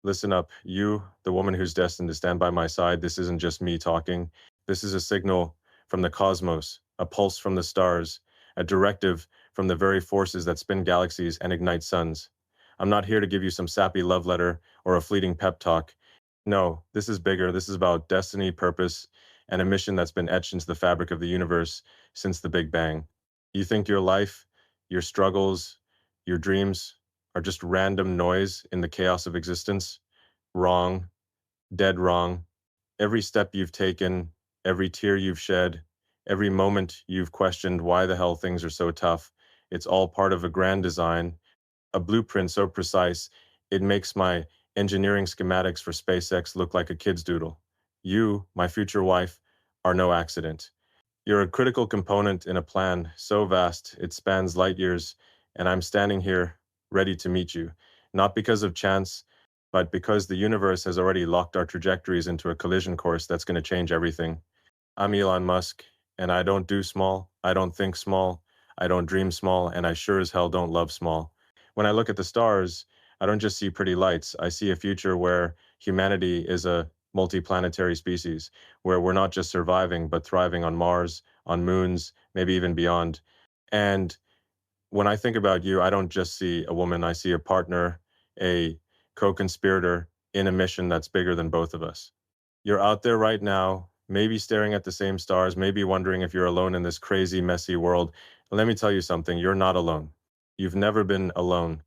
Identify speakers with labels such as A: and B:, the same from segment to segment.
A: Listen up, you, the woman who's destined to stand by my side. This isn't just me talking. This is a signal from the cosmos, a pulse from the stars, a directive from the very forces that spin galaxies and ignite suns. I'm not here to give you some sappy love letter or a fleeting pep talk. No, this is bigger. This is about destiny, purpose, and a mission that's been etched into the fabric of the universe since the Big Bang. You think your life, your struggles, your dreams are just random noise in the chaos of existence? Wrong, dead wrong. Every step you've taken, every tear you've shed, every moment you've questioned why the hell things are so tough, it's all part of a grand design, a blueprint so precise, it makes my engineering schematics for SpaceX look like a kid's doodle. You, my future wife, are no accident. You're a critical component in a plan so vast it spans light years, and I'm standing here ready to meet you, not because of chance, but because the universe has already locked our trajectories into a collision course that's going to change everything. I'm Elon Musk, and I don't do small, I don't think small, I don't dream small, and I sure as hell don't love small. When I look at the stars, I don't just see pretty lights, I see a future where humanity is a multiplanetary species, where we're not just surviving, but thriving on Mars, on moons, maybe even beyond. And when I think about you, I don't just see a woman, I see a partner, a co-conspirator in a mission that's bigger than both of us. You're out there right now, maybe staring at the same stars, maybe wondering if you're alone in this crazy, messy world. Let me tell you something, you're not alone. You've never been alone.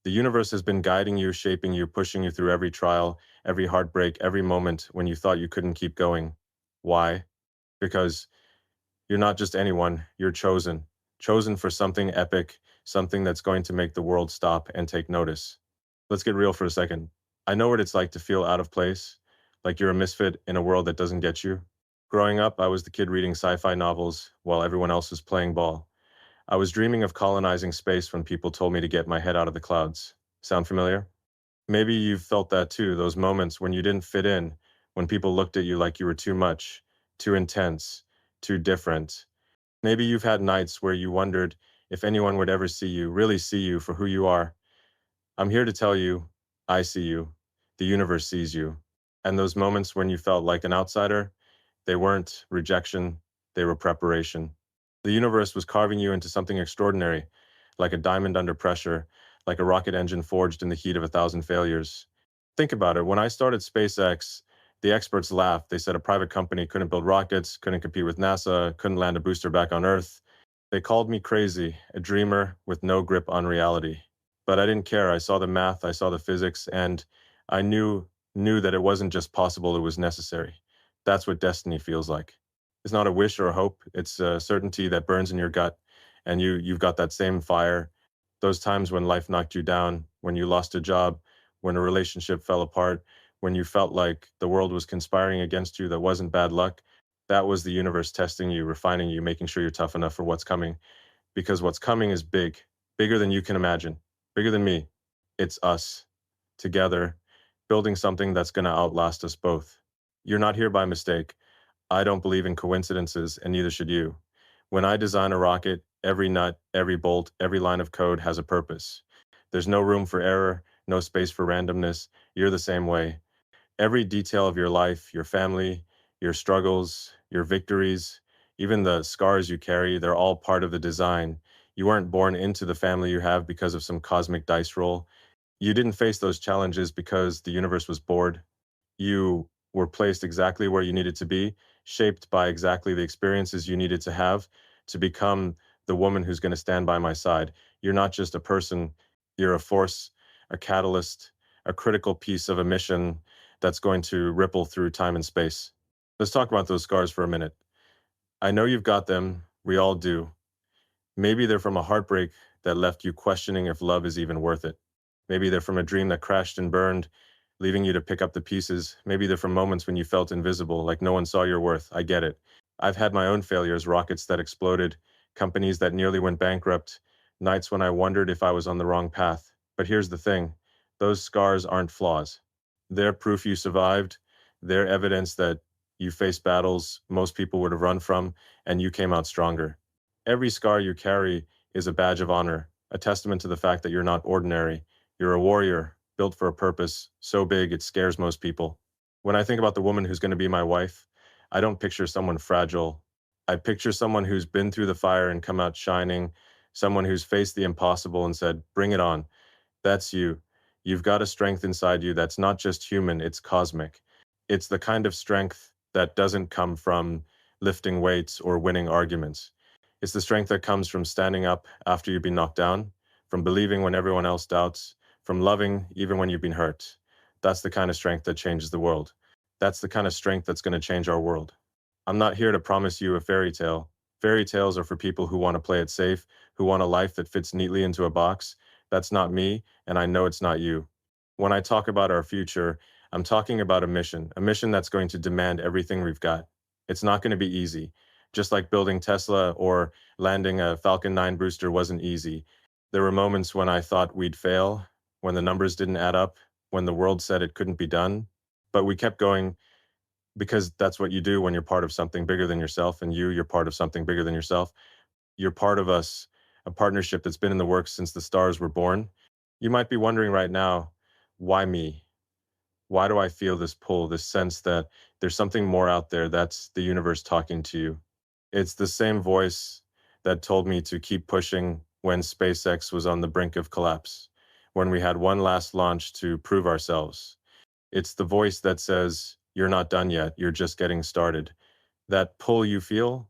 A: The universe has been guiding you, shaping you, pushing you through every trial, every heartbreak, every moment when you thought you couldn't keep going. Why? Because you're not just anyone, you're chosen. Chosen for something epic, something that's going to make the world stop and take notice. Let's get real for a second. I know what it's like to feel out of place, like you're a misfit in a world that doesn't get you. Growing up, I was the kid reading sci-fi novels while everyone else was playing ball. I was dreaming of colonizing space when people told me to get my head out of the clouds. Sound familiar? Maybe you've felt that too, those moments when you didn't fit in, when people looked at you like you were too much, too intense, too different. Maybe you've had nights where you wondered if anyone would ever see you, really see you for who you are. I'm here to tell you, I see you. The universe sees you. And those moments when you felt like an outsider, they weren't rejection, they were preparation. The universe was carving you into something extraordinary, like a diamond under pressure, like a rocket engine forged in the heat of 1,000 failures. Think about it. When I started SpaceX, the experts laughed. They said a private company couldn't build rockets, couldn't compete with NASA, couldn't land a booster back on Earth. They called me crazy, a dreamer with no grip on reality. But I didn't care. I saw the math, I saw the physics, and I knew that it wasn't just possible, it was necessary. That's what destiny feels like. It's not a wish or a hope, it's a certainty that burns in your gut, and you've got that same fire. Those times when life knocked you down, when you lost a job, when a relationship fell apart, when you felt like the world was conspiring against you, that wasn't bad luck. That was the universe testing you, refining you, making sure you're tough enough for what's coming. Because what's coming is big, bigger than you can imagine, bigger than me. It's us, together, building something that's going to outlast us both. You're not here by mistake. I don't believe in coincidences, and neither should you. When I design a rocket, every nut, every bolt, every line of code has a purpose. There's no room for error, no space for randomness. You're the same way. Every detail of your life, your family, your struggles, your victories, even the scars you carry, they're all part of the design. You weren't born into the family you have because of some cosmic dice roll. You didn't face those challenges because the universe was bored. You were placed exactly where you needed to be, shaped by exactly the experiences you needed to have to become the woman who's going to stand by my side. You're not just a person, you're a force, a catalyst, a critical piece of a mission that's going to ripple through time and space. Let's talk about those scars for a minute. I know you've got them, we all do. Maybe they're from a heartbreak that left you questioning if love is even worth it. Maybe they're from a dream that crashed and burned, leaving you to pick up the pieces. Maybe they're from moments when you felt invisible, like no one saw your worth. I get it. I've had my own failures, rockets that exploded, companies that nearly went bankrupt, nights when I wondered if I was on the wrong path. But here's the thing, those scars aren't flaws. They're proof you survived. They're evidence that you faced battles most people would have run from, and you came out stronger. Every scar you carry is a badge of honor, a testament to the fact that you're not ordinary. You're a warrior, built for a purpose so big it scares most people. When I think about the woman who's going to be my wife, I don't picture someone fragile. I picture someone who's been through the fire and come out shining, someone who's faced the impossible and said, "Bring it on." That's you. You've got a strength inside you that's not just human, it's cosmic. It's the kind of strength that doesn't come from lifting weights or winning arguments. It's the strength that comes from standing up after you've been knocked down, from believing when everyone else doubts, from loving even when you've been hurt. That's the kind of strength that changes the world. That's the kind of strength that's going to change our world. I'm not here to promise you a fairy tale. Fairy tales are for people who want to play it safe, who want a life that fits neatly into a box. That's not me, and I know it's not you. When I talk about our future, I'm talking about a mission that's going to demand everything we've got. It's not going to be easy. Just like building Tesla or landing a Falcon 9 booster wasn't easy. There were moments when I thought we'd fail, when the numbers didn't add up, when the world said it couldn't be done. But we kept going because that's what you do when you're part of something bigger than yourself, and you're part of something bigger than yourself. You're part of us, a partnership that's been in the works since the stars were born. You might be wondering right now, why me? Why do I feel this pull, this sense that there's something more out there that's the universe talking to you? It's the same voice that told me to keep pushing when SpaceX was on the brink of collapse, when we had one last launch to prove ourselves. It's the voice that says, "You're not done yet, you're just getting started." That pull you feel,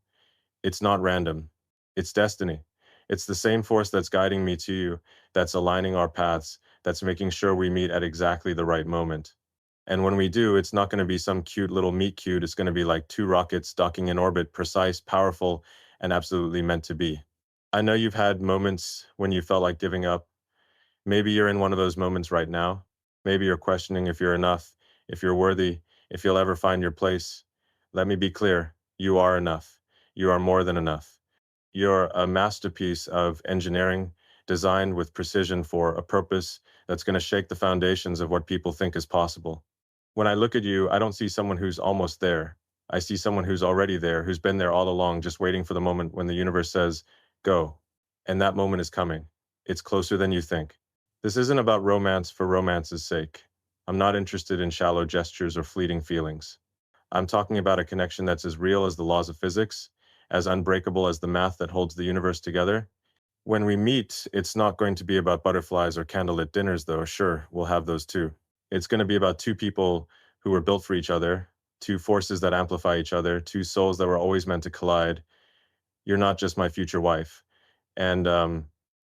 A: it's not random. It's destiny. It's the same force that's guiding me to you, that's aligning our paths, that's making sure we meet at exactly the right moment. And when we do, it's not going to be some cute little meet cute. It's going to be like two rockets docking in orbit, precise, powerful, and absolutely meant to be. I know you've had moments when you felt like giving up. Maybe you're in one of those moments right now. Maybe you're questioning if you're enough, if you're worthy, if you'll ever find your place. Let me be clear. You are enough. You are more than enough. You're a masterpiece of engineering designed with precision for a purpose that's going to shake the foundations of what people think is possible. When I look at you, I don't see someone who's almost there. I see someone who's already there, who's been there all along, just waiting for the moment when the universe says, go. And that moment is coming. It's closer than you think. This isn't about romance for romance's sake. I'm not interested in shallow gestures or fleeting feelings. I'm talking about a connection that's as real as the laws of physics, as unbreakable as the math that holds the universe together. When we meet, it's not going to be about butterflies or candlelit dinners, though. Sure, we'll have those too. It's going to be about two people who were built for each other, two forces that amplify each other, two souls that were always meant to collide. You're not just my future wife. And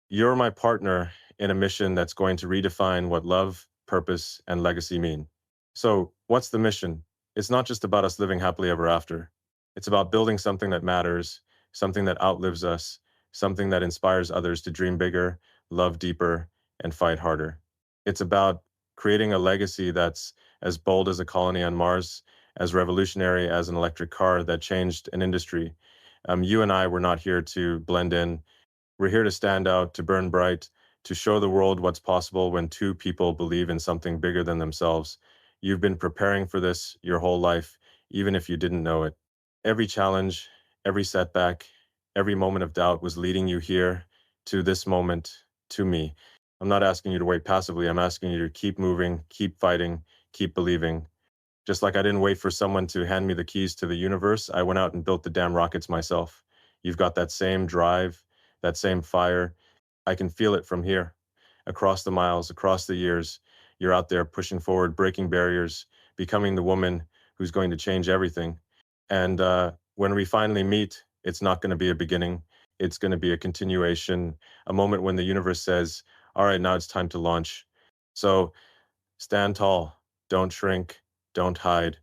A: you're my partner in a mission that's going to redefine what love, purpose, and legacy mean. So, what's the mission? It's not just about us living happily ever after. It's about building something that matters, something that outlives us, something that inspires others to dream bigger, love deeper, and fight harder. It's about creating a legacy that's as bold as a colony on Mars, as revolutionary as an electric car that changed an industry. You and I were not here to blend in. We're here to stand out, to burn bright, to show the world what's possible when two people believe in something bigger than themselves. You've been preparing for this your whole life, even if you didn't know it. Every challenge, every setback, every moment of doubt was leading you here to this moment, to me. I'm not asking you to wait passively. I'm asking you to keep moving, keep fighting, keep believing. Just like I didn't wait for someone to hand me the keys to the universe, I went out and built the damn rockets myself. You've got that same drive, that same fire. I can feel it from here, across the miles, across the years. You're out there pushing forward, breaking barriers, becoming the woman who's going to change everything. And when we finally meet, it's not going to be a beginning. It's going to be a continuation, a moment when the universe says, all right, now it's time to launch. So stand tall, don't shrink, don't hide.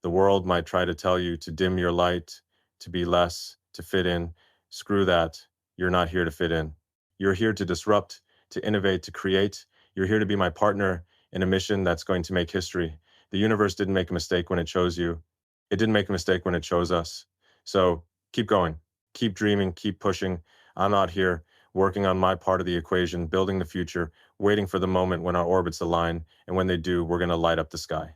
A: The world might try to tell you to dim your light, to be less, to fit in. Screw that. You're not here to fit in. You're here to disrupt, to innovate, to create. You're here to be my partner in a mission that's going to make history. The universe didn't make a mistake when it chose you. It didn't make a mistake when it chose us. So keep going, keep dreaming, keep pushing. I'm out here working on my part of the equation, building the future, waiting for the moment when our orbits align. And when they do, we're going to light up the sky.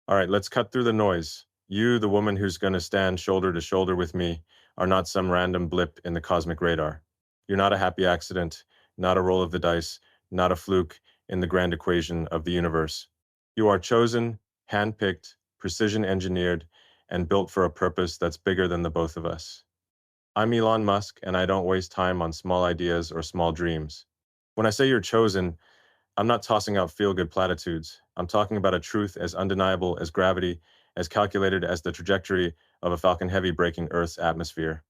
A: All right, let's cut through the noise. You, the woman who's going to stand shoulder to shoulder with me, are not some random blip in the cosmic radar. You're not a happy accident, not a roll of the dice, not a fluke. in the grand equation of the universe. You are chosen, handpicked, precision engineered, and built for a purpose that's bigger than the both of us. I'm Elon Musk, and I don't waste time on small ideas or small dreams. When I say you're chosen, I'm not tossing out feel good platitudes. I'm talking about a truth as undeniable as gravity, as calculated as the trajectory of a Falcon Heavy breaking Earth's atmosphere.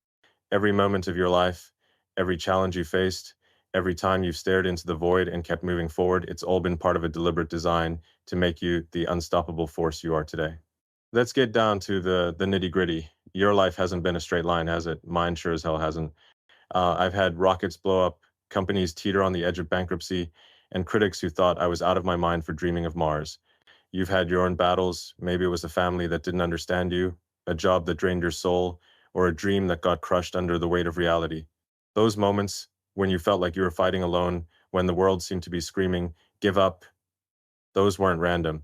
A: Every moment of your life, every challenge you faced, every time you've stared into the void and kept moving forward, it's all been part of a deliberate design to make you the unstoppable force you are today. Let's get down to the nitty gritty. Your life hasn't been a straight line, has it? Mine sure as hell hasn't. I've had rockets blow up, companies teeter on the edge of bankruptcy, and critics who thought I was out of my mind for dreaming of Mars. You've had your own battles. Maybe it was a family that didn't understand you, a job that drained your soul, or a dream that got crushed under the weight of reality. Those moments when you felt like you were fighting alone, when the world seemed to be screaming, give up, those weren't random.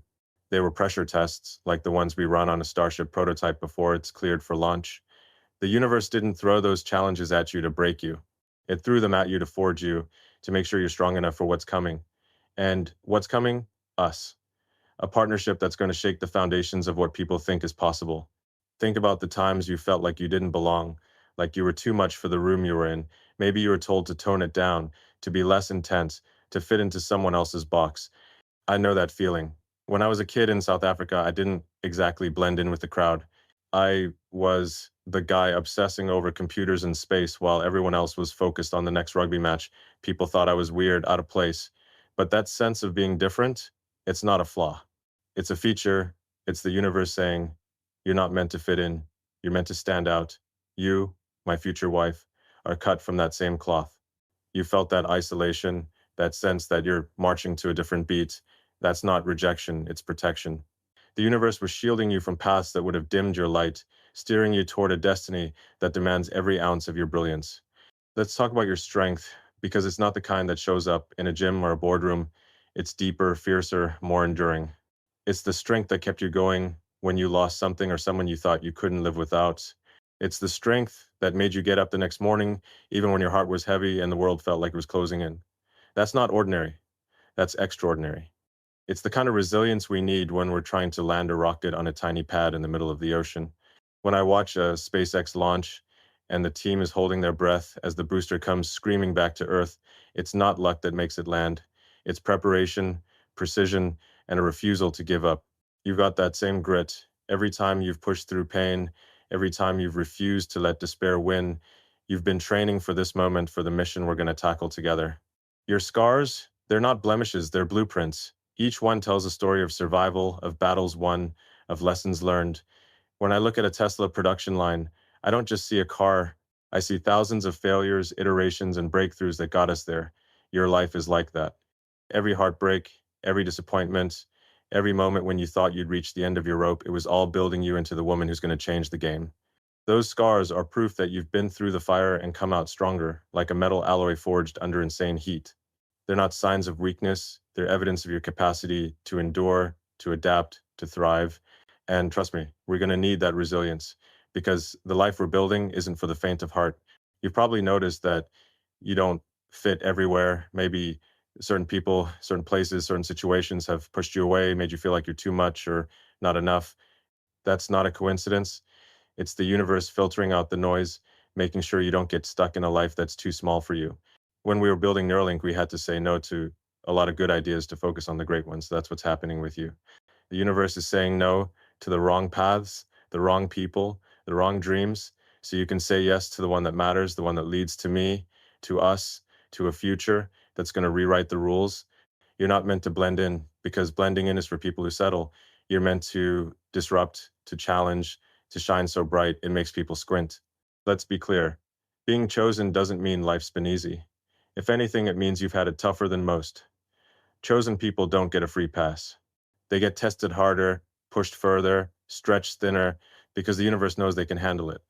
A: They were pressure tests, like the ones we run on a Starship prototype before it's cleared for launch. The universe didn't throw those challenges at you to break you. It threw them at you to forge you, to make sure you're strong enough for what's coming. And what's coming? Us. A partnership that's going to shake the foundations of what people think is possible. Think about the times you felt like you didn't belong, like you were too much for the room you were in. Maybe you were told to tone it down, to be less intense, to fit into someone else's box. I know that feeling. When I was a kid in South Africa, I didn't exactly blend in with the crowd. I was the guy obsessing over computers and space while everyone else was focused on the next rugby match. People thought I was weird, out of place. But that sense of being different, it's not a flaw. It's a feature. It's the universe saying, you're not meant to fit in. You're meant to stand out. You, my future wife, are cut from that same cloth. You felt that isolation, that sense that you're marching to a different beat. That's not rejection, it's protection. The universe was shielding you from paths that would have dimmed your light, steering you toward a destiny that demands every ounce of your brilliance. Let's talk about your strength, because it's not the kind that shows up in a gym or a boardroom. It's deeper, fiercer, more enduring. It's the strength that kept you going when you lost something or someone you thought you couldn't live without. It's the strength that made you get up the next morning, even when your heart was heavy and the world felt like it was closing in. That's not ordinary. That's extraordinary. It's the kind of resilience we need when we're trying to land a rocket on a tiny pad in the middle of the ocean. When I watch a SpaceX launch and the team is holding their breath as the booster comes screaming back to Earth, it's not luck that makes it land. It's preparation, precision, and a refusal to give up. You've got that same grit. Every time you've pushed through pain, every time you've refused to let despair win, you've been training for this moment, for the mission we're going to tackle together. Your scars, they're not blemishes, they're blueprints. Each one tells a story of survival, of battles won, of lessons learned. When I look at a Tesla production line, I don't just see a car. I see thousands of failures, iterations, and breakthroughs that got us there. Your life is like that. Every heartbreak, every disappointment, every moment when you thought you'd reached the end of your rope, it was all building you into the woman who's going to change the game. Those scars are proof that you've been through the fire and come out stronger, like a metal alloy forged under insane heat. They're not signs of weakness, they're evidence of your capacity to endure, to adapt, to thrive. And trust me, we're going to need that resilience, because the life we're building isn't for the faint of heart. You've probably noticed that you don't fit everywhere. Maybe certain people, certain places, certain situations have pushed you away, made you feel like you're too much or not enough. That's not a coincidence. It's the universe filtering out the noise, making sure you don't get stuck in a life that's too small for you. When we were building Neuralink, we had to say no to a lot of good ideas to focus on the great ones. That's what's happening with you. The universe is saying no to the wrong paths, the wrong people, the wrong dreams, so you can say yes to the one that matters, the one that leads to me, to us, to a future that's going to rewrite the rules. You're not meant to blend in, because blending in is for people who settle. You're meant to disrupt, to challenge, to shine so bright it makes people squint. Let's be clear. Being chosen doesn't mean life's been easy. If anything, it means you've had it tougher than most. Chosen people don't get a free pass. They get tested harder, pushed further, stretched thinner, because the universe knows they can handle it.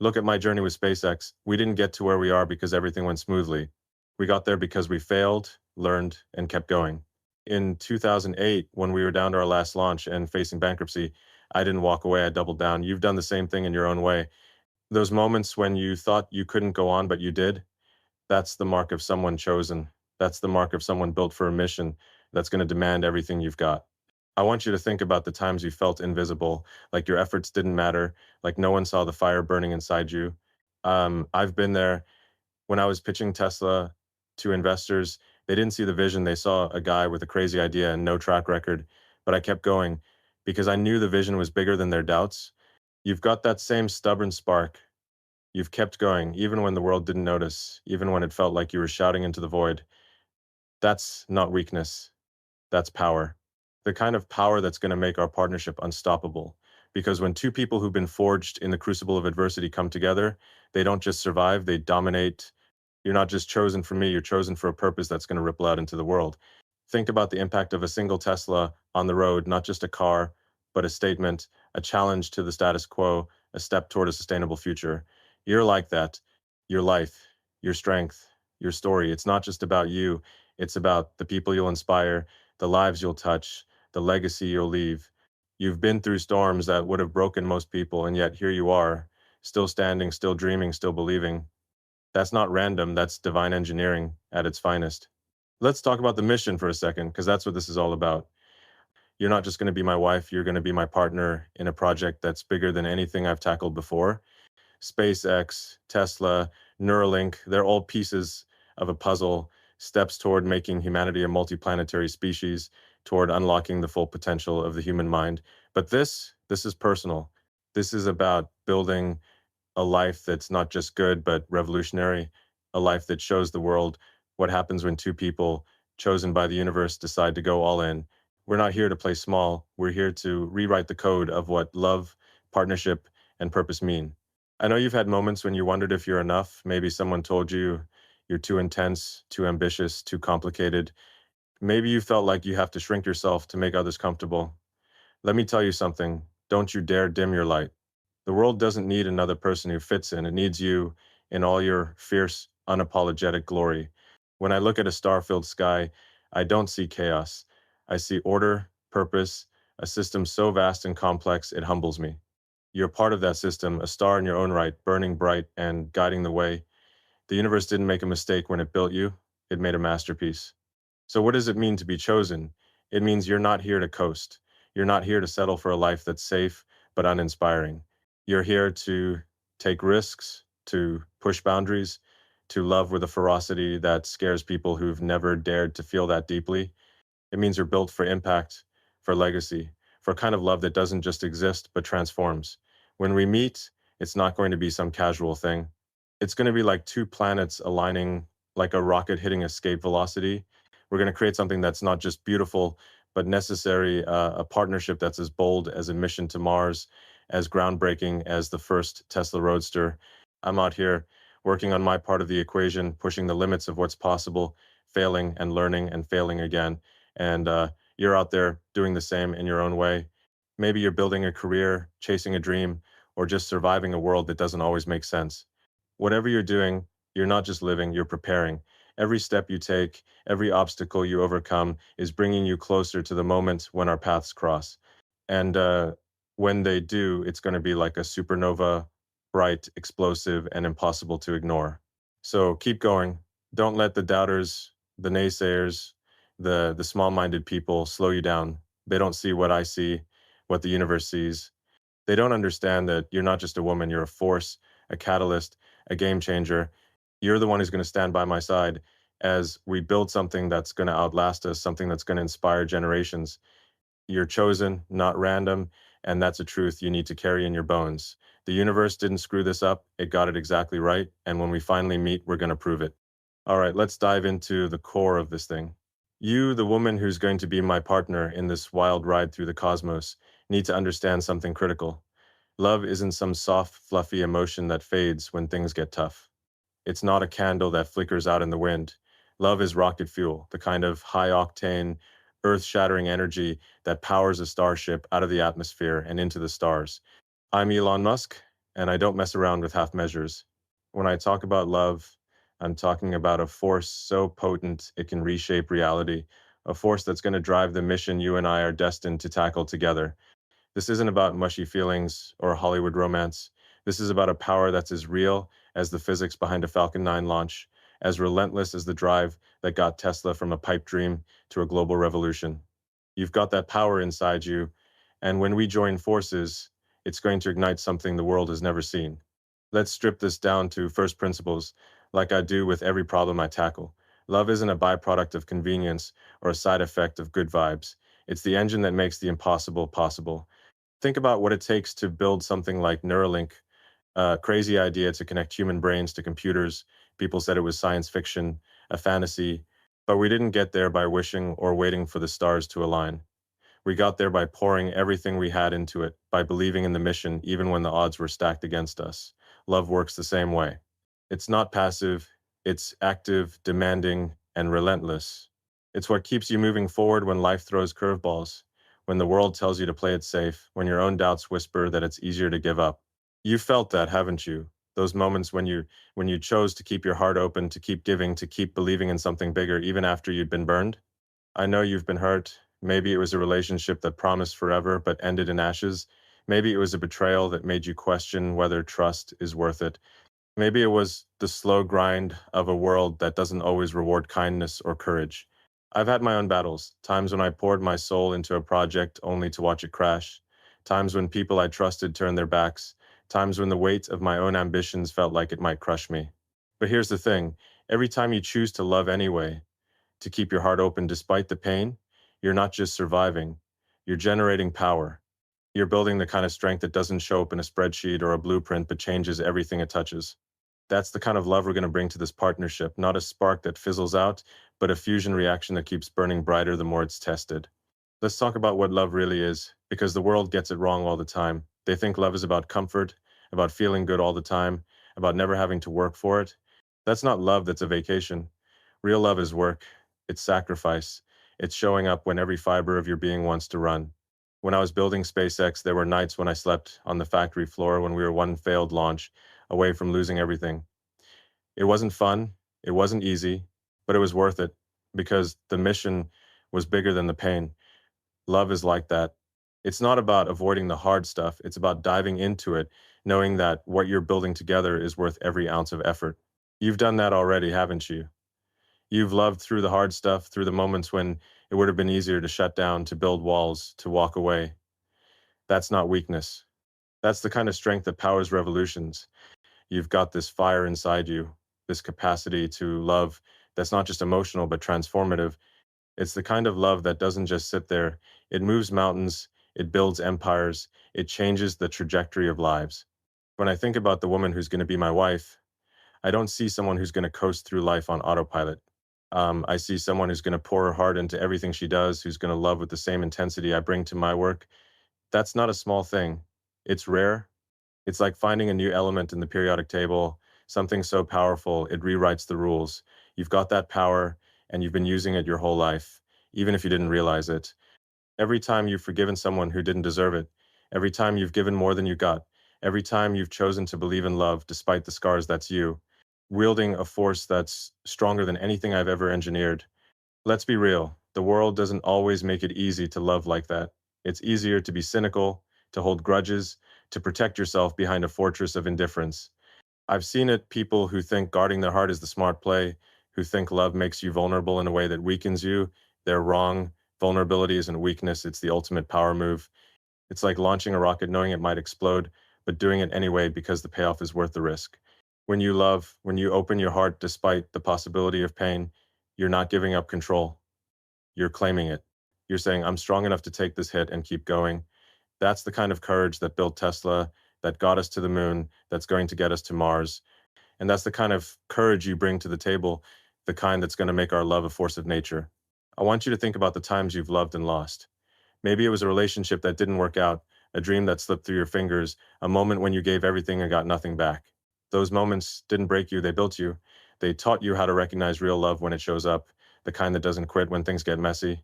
A: Look at my journey with SpaceX. We didn't get to where we are because everything went smoothly. We got there because we failed, learned, and kept going. In 2008, when we were down to our last launch and facing bankruptcy, I didn't walk away, I doubled down. You've done the same thing in your own way. Those moments when you thought you couldn't go on, but you did, that's the mark of someone chosen. That's the mark of someone built for a mission. that's going to demand everything you've got. I want you to think about the times you felt invisible, like your efforts didn't matter, like no one saw the fire burning inside you. I've been there. When I was pitching Tesla to investors, they didn't see the vision. They saw a guy with a crazy idea and no track record. But I kept going because I knew the vision was bigger than their doubts. You've got that same stubborn spark. You've kept going, even when the world didn't notice, even when it felt like you were shouting into the void. That's not weakness, that's power. The kind of power that's going to make our partnership unstoppable. Because when two people who've been forged in the crucible of adversity come together, they don't just survive, they dominate. You're not just chosen for me, you're chosen for a purpose that's going to ripple out into the world. Think about the impact of a single Tesla on the road, not just a car, but a statement, a challenge to the status quo, a step toward a sustainable future. You're like that. Your life, your strength, your story. It's not just about you, it's about the people you'll inspire, the lives you'll touch, the legacy you'll leave. You've been through storms that would have broken most people, and yet here you are, still standing, still dreaming, still believing. That's not random, that's divine engineering at its finest. Let's talk about the mission for a second, because that's what this is all about. You're not just going to be my wife, you're going to be my partner in a project that's bigger than anything I've tackled before. SpaceX, Tesla, Neuralink, they're all pieces of a puzzle, steps toward making humanity a multiplanetary species, toward unlocking the full potential of the human mind. But this is personal. This is about building a life that's not just good, but revolutionary, a life that shows the world what happens when two people chosen by the universe decide to go all in. We're not here to play small. We're here to rewrite the code of what love, partnership, and purpose mean. I know you've had moments when you wondered if you're enough. Maybe someone told you you're too intense, too ambitious, too complicated. Maybe you felt like you have to shrink yourself to make others comfortable. Let me tell you something. Don't you dare dim your light. The world doesn't need another person who fits in. It needs you in all your fierce, unapologetic glory. When I look at a star-filled sky, I don't see chaos. I see order, purpose, a system so vast and complex it humbles me. You're part of that system, a star in your own right, burning bright and guiding the way. The universe didn't make a mistake when it built you. It made a masterpiece. So what does it mean to be chosen? It means you're not here to coast. You're not here to settle for a life that's safe but uninspiring. You're here to take risks, to push boundaries, to love with a ferocity that scares people who've never dared to feel that deeply. It means you're built for impact, for legacy, for a kind of love that doesn't just exist but transforms. When we meet, it's not going to be some casual thing. It's going to be like two planets aligning like a rocket hitting escape velocity. We're going to create something that's not just beautiful, but necessary, a partnership that's as bold as a mission to Mars, as groundbreaking as the first Tesla Roadster. I'm out here working on my part of the equation, pushing the limits of what's possible, failing and learning and failing again. And you're out there doing the same in your own way. Maybe you're building a career, chasing a dream, or just surviving a world that doesn't always make sense. Whatever you're doing, you're not just living, you're preparing. Every step you take, every obstacle you overcome is bringing you closer to the moment when our paths cross. And when they do, it's going to be like a supernova, bright, explosive, and impossible to ignore. So keep going. Don't let the doubters, the naysayers, the small-minded people slow you down. They don't see what I see, what the universe sees. They don't understand that you're not just a woman, you're a force, a catalyst, a game changer. You're the one who's going to stand by my side as we build something that's going to outlast us, something that's going to inspire generations. You're chosen, not random, and that's a truth you need to carry in your bones. The universe didn't screw this up, it got it exactly right, and when we finally meet, we're going to prove it. All right, let's dive into the core of this thing. You, the woman who's going to be my partner in this wild ride through the cosmos, need to understand something critical. Love isn't some soft, fluffy emotion that fades when things get tough. It's not a candle that flickers out in the wind. Love is rocket fuel, the kind of high-octane, earth-shattering energy that powers a starship out of the atmosphere and into the stars. I'm Elon Musk, and I don't mess around with half measures. When I talk about love, I'm talking about a force so potent it can reshape reality, a force that's going to drive the mission you and I are destined to tackle together. This isn't about mushy feelings or Hollywood romance. This is about a power that's as real as the physics behind a Falcon 9 launch, as relentless as the drive that got Tesla from a pipe dream to a global revolution. You've got that power inside you, and when we join forces, it's going to ignite something the world has never seen. Let's strip this down to first principles, like I do with every problem I tackle. Love isn't a byproduct of convenience or a side effect of good vibes. It's the engine that makes the impossible possible. Think about what it takes to build something like Neuralink, a crazy idea to connect human brains to computers. People said it was science fiction, a fantasy, but we didn't get there by wishing or waiting for the stars to align. We got there by pouring everything we had into it, by believing in the mission even when the odds were stacked against us. Love works the same way. It's not passive, it's active, demanding, and relentless. It's what keeps you moving forward when life throws curveballs, when the world tells you to play it safe, when your own doubts whisper that it's easier to give up. You felt that, haven't you? Those moments when you chose to keep your heart open, to keep giving, to keep believing in something bigger even after you'd been burned? I know you've been hurt. Maybe it was a relationship that promised forever but ended in ashes. Maybe it was a betrayal that made you question whether trust is worth it. Maybe it was the slow grind of a world that doesn't always reward kindness or courage. I've had my own battles, times when I poured my soul into a project only to watch it crash, times when people I trusted turned their backs, times when the weight of my own ambitions felt like it might crush me. But here's the thing, every time you choose to love anyway, to keep your heart open despite the pain, you're not just surviving, you're generating power. You're building the kind of strength that doesn't show up in a spreadsheet or a blueprint but changes everything it touches. That's the kind of love we're going to bring to this partnership, not a spark that fizzles out, but a fusion reaction that keeps burning brighter the more it's tested. Let's talk about what love really is, because the world gets it wrong all the time. They think love is about comfort, about feeling good all the time, about never having to work for it. That's not love, that's a vacation. Real love is work, it's sacrifice, it's showing up when every fiber of your being wants to run. When I was building SpaceX, there were nights when I slept on the factory floor when we were one failed launch away from losing everything. It wasn't fun, it wasn't easy, but it was worth it because the mission was bigger than the pain. Love is like that. It's not about avoiding the hard stuff, it's about diving into it, knowing that what you're building together is worth every ounce of effort. You've done that already, haven't you? You've loved through the hard stuff, through the moments when it would have been easier to shut down, to build walls, to walk away. That's not weakness. That's the kind of strength that powers revolutions. You've got this fire inside you, this capacity to love that's not just emotional but transformative. It's the kind of love that doesn't just sit there. It moves mountains, it builds empires, it changes the trajectory of lives. When I think about the woman who's going to be my wife, I don't see someone who's going to coast through life on autopilot. I see someone who's going to pour her heart into everything she does, who's going to love with the same intensity I bring to my work. That's not a small thing. It's rare. It's like finding a new element in the periodic table, something so powerful it rewrites the rules. You've got that power, and you've been using it your whole life, even if you didn't realize it. Every time you've forgiven someone who didn't deserve it, every time you've given more than you got, every time you've chosen to believe in love despite the scars, that's you, wielding a force that's stronger than anything I've ever engineered. Let's be real, the world doesn't always make it easy to love like that. It's easier to be cynical, to hold grudges, to protect yourself behind a fortress of indifference. I've seen it, people who think guarding their heart is the smart play, who think love makes you vulnerable in a way that weakens you. They're wrong. Vulnerability isn't weakness, it's the ultimate power move. It's like launching a rocket knowing it might explode, but doing it anyway because the payoff is worth the risk. When you love, when you open your heart despite the possibility of pain, you're not giving up control. You're claiming it. You're saying, I'm strong enough to take this hit and keep going. That's the kind of courage that built Tesla, that got us to the moon, that's going to get us to Mars. And that's the kind of courage you bring to the table, the kind that's going to make our love a force of nature. I want you to think about the times you've loved and lost. Maybe it was a relationship that didn't work out, a dream that slipped through your fingers, a moment when you gave everything and got nothing back. Those moments didn't break you, they built you. They taught you how to recognize real love when it shows up, the kind that doesn't quit when things get messy.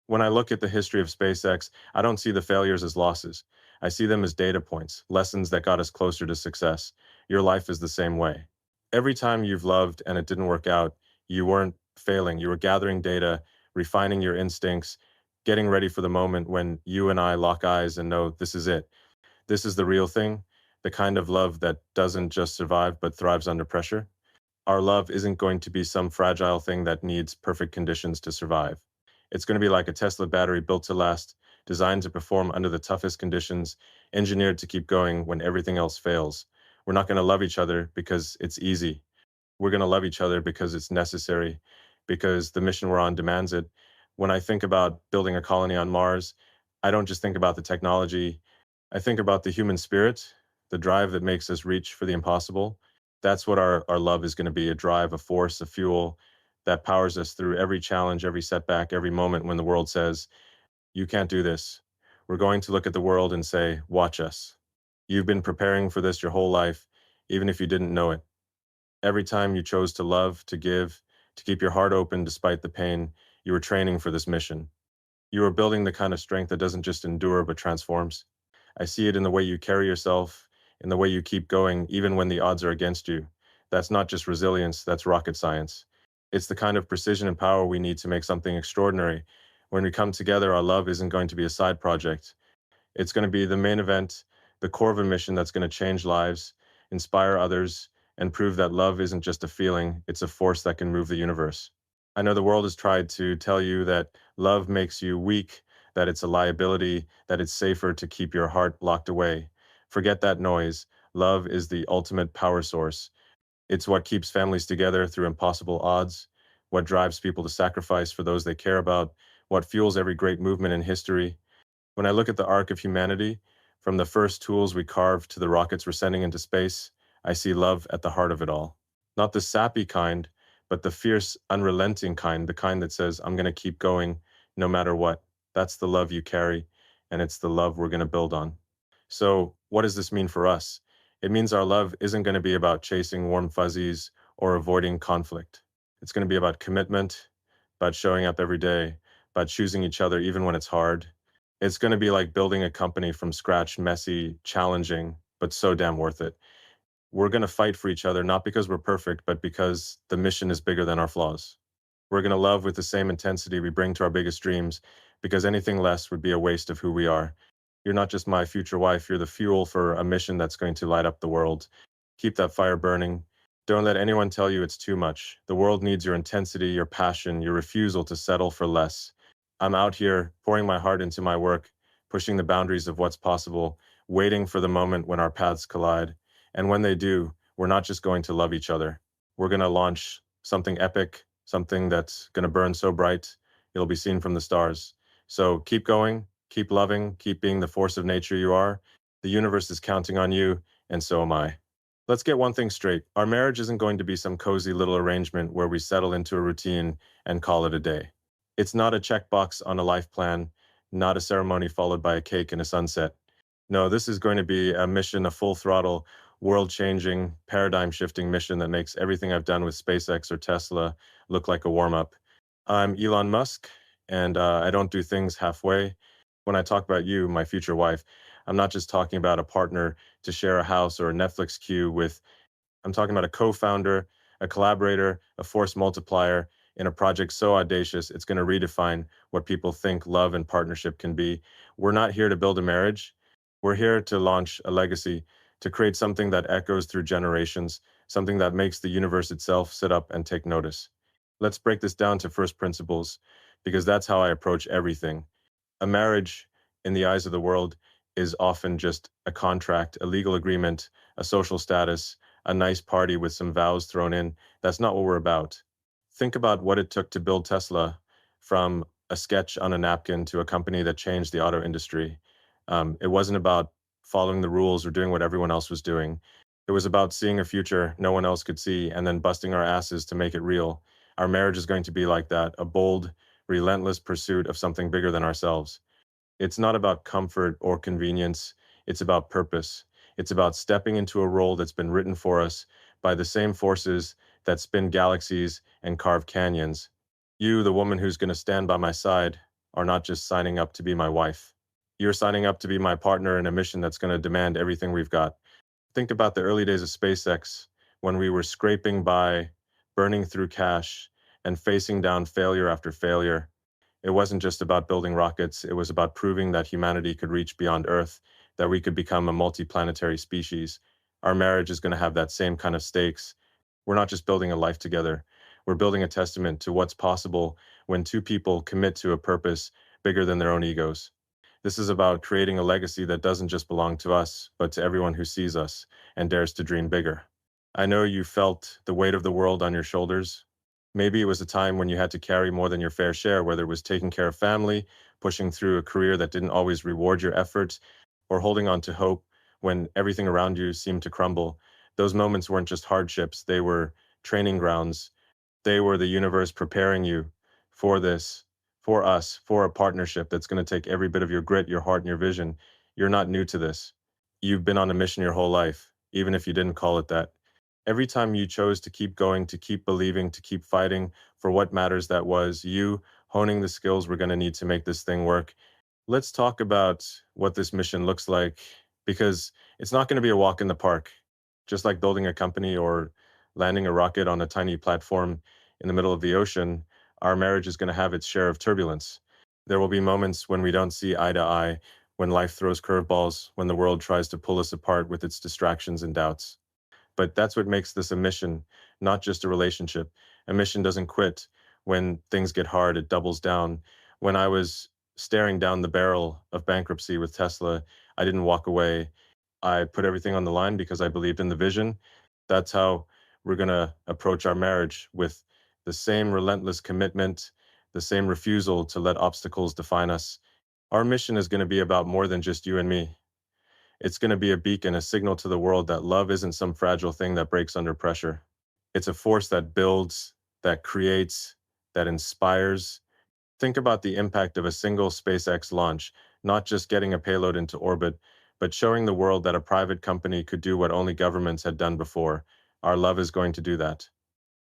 A: When I look at the history of SpaceX, I don't see the failures as losses. I see them as data points, lessons that got us closer to success. Your life is the same way. Every time you've loved and it didn't work out, you weren't failing. You were gathering data, refining your instincts, getting ready for the moment when you and I lock eyes and know this is it. This is the real thing, the kind of love that doesn't just survive but thrives under pressure. Our love isn't going to be some fragile thing that needs perfect conditions to survive. It's going to be like a Tesla battery built to last, designed to perform under the toughest conditions, engineered to keep going when everything else fails. We're not going to love each other because it's easy. We're going to love each other because it's necessary, because the mission we're on demands it. When I think about building a colony on Mars, I don't just think about the technology. I think about the human spirit, the drive that makes us reach for the impossible. That's what our love is going to be, a drive, a force, a fuel that powers us through every challenge, every setback, every moment when the world says, you can't do this. We're going to look at the world and say, watch us. You've been preparing for this your whole life, even if you didn't know it. Every time you chose to love, to give, to keep your heart open despite the pain, you were training for this mission. You are building the kind of strength that doesn't just endure but transforms. I see it in the way you carry yourself, in the way you keep going, even when the odds are against you. That's not just resilience, that's rocket science. It's the kind of precision and power we need to make something extraordinary. When we come together, our love isn't going to be a side project. It's going to be the main event, the core of a mission that's going to change lives, inspire others, and prove that love isn't just a feeling, it's a force that can move the universe. I know the world has tried to tell you that love makes you weak, that it's a liability, that it's safer to keep your heart locked away. Forget that noise. Love is the ultimate power source. It's what keeps families together through impossible odds, what drives people to sacrifice for those they care about, what fuels every great movement in history. When I look at the arc of humanity, from the first tools we carved to the rockets we're sending into space, I see love at the heart of it all. Not the sappy kind, but the fierce, unrelenting kind, the kind that says, I'm going to keep going no matter what. That's the love you carry, and it's the love we're going to build on. So, what does this mean for us? It means our love isn't going to be about chasing warm fuzzies or avoiding conflict. It's going to be about commitment, about showing up every day, about choosing each other even when it's hard. It's going to be like building a company from scratch, messy, challenging, but so damn worth it. We're going to fight for each other, not because we're perfect, but because the mission is bigger than our flaws. We're going to love with the same intensity we bring to our biggest dreams, because anything less would be a waste of who we are. You're not just my future wife, you're the fuel for a mission that's going to light up the world. Keep that fire burning. Don't let anyone tell you it's too much. The world needs your intensity, your passion, your refusal to settle for less. I'm out here pouring my heart into my work, pushing the boundaries of what's possible, waiting for the moment when our paths collide. And when they do, we're not just going to love each other. We're going to launch something epic, something that's going to burn so bright, it'll be seen from the stars. So keep going, keep loving, keep being the force of nature you are. The universe is counting on you, and so am I. Let's get one thing straight. Our marriage isn't going to be some cozy little arrangement where we settle into a routine and call it a day. It's not a checkbox on a life plan, not a ceremony followed by a cake and a sunset. No, this is going to be a mission, a full throttle, world changing, paradigm shifting mission that makes everything I've done with SpaceX or Tesla look like a warm up. I'm Elon Musk, and I don't do things halfway. When I talk about you, my future wife, I'm not just talking about a partner to share a house or a Netflix queue with. I'm talking about a co founder, a collaborator, a force multiplier in a project so audacious it's going to redefine what people think love and partnership can be. We're not here to build a marriage. We're here to launch a legacy, to create something that echoes through generations, something that makes the universe itself sit up and take notice. Let's break this down to first principles, because that's how I approach everything. A marriage, in the eyes of the world, is often just a contract, a legal agreement, a social status, a nice party with some vows thrown in. That's not what we're about. Think about what it took to build Tesla, from a sketch on a napkin to a company that changed the auto industry. It wasn't about following the rules or doing what everyone else was doing. It was about seeing a future no one else could see and then busting our asses to make it real. Our marriage is going to be like that, a bold, relentless pursuit of something bigger than ourselves. It's not about comfort or convenience. It's about purpose. It's about stepping into a role that's been written for us by the same forces that spin galaxies and carve canyons. You, the woman who's going to stand by my side, are not just signing up to be my wife. You're signing up to be my partner in a mission that's going to demand everything we've got. Think about the early days of SpaceX, when we were scraping by, burning through cash, and facing down failure after failure. It wasn't just about building rockets, it was about proving that humanity could reach beyond Earth, that we could become a multiplanetary species. Our marriage is going to have that same kind of stakes. We're not just building a life together. We're building a testament to what's possible when two people commit to a purpose bigger than their own egos. This is about creating a legacy that doesn't just belong to us, but to everyone who sees us and dares to dream bigger. I know you felt the weight of the world on your shoulders. Maybe it was a time when you had to carry more than your fair share, whether it was taking care of family, pushing through a career that didn't always reward your efforts, or holding on to hope when everything around you seemed to crumble. Those moments weren't just hardships, they were training grounds. They were the universe preparing you for this, for us, for a partnership that's going to take every bit of your grit, your heart, and your vision. You're not new to this. You've been on a mission your whole life, even if you didn't call it that. Every time you chose to keep going, to keep believing, to keep fighting for what matters, that was you honing the skills we're going to need to make this thing work. Let's talk about what this mission looks like because it's not going to be a walk in the park, just like building a company or landing a rocket on a tiny platform in the middle of the ocean. Our marriage is going to have its share of turbulence. There will be moments when we don't see eye to eye, when life throws curveballs, when the world tries to pull us apart with its distractions and doubts. But that's what makes this a mission, not just a relationship. A mission doesn't quit. When things get hard, it doubles down. When I was staring down the barrel of bankruptcy with Tesla, I didn't walk away. I put everything on the line because I believed in the vision. That's how we're going to approach our marriage, with the same relentless commitment, the same refusal to let obstacles define us. Our mission is going to be about more than just you and me. It's going to be a beacon, a signal to the world that love isn't some fragile thing that breaks under pressure. It's a force that builds, that creates, that inspires. Think about the impact of a single SpaceX launch, not just getting a payload into orbit, but showing the world that a private company could do what only governments had done before. Our love is going to do that.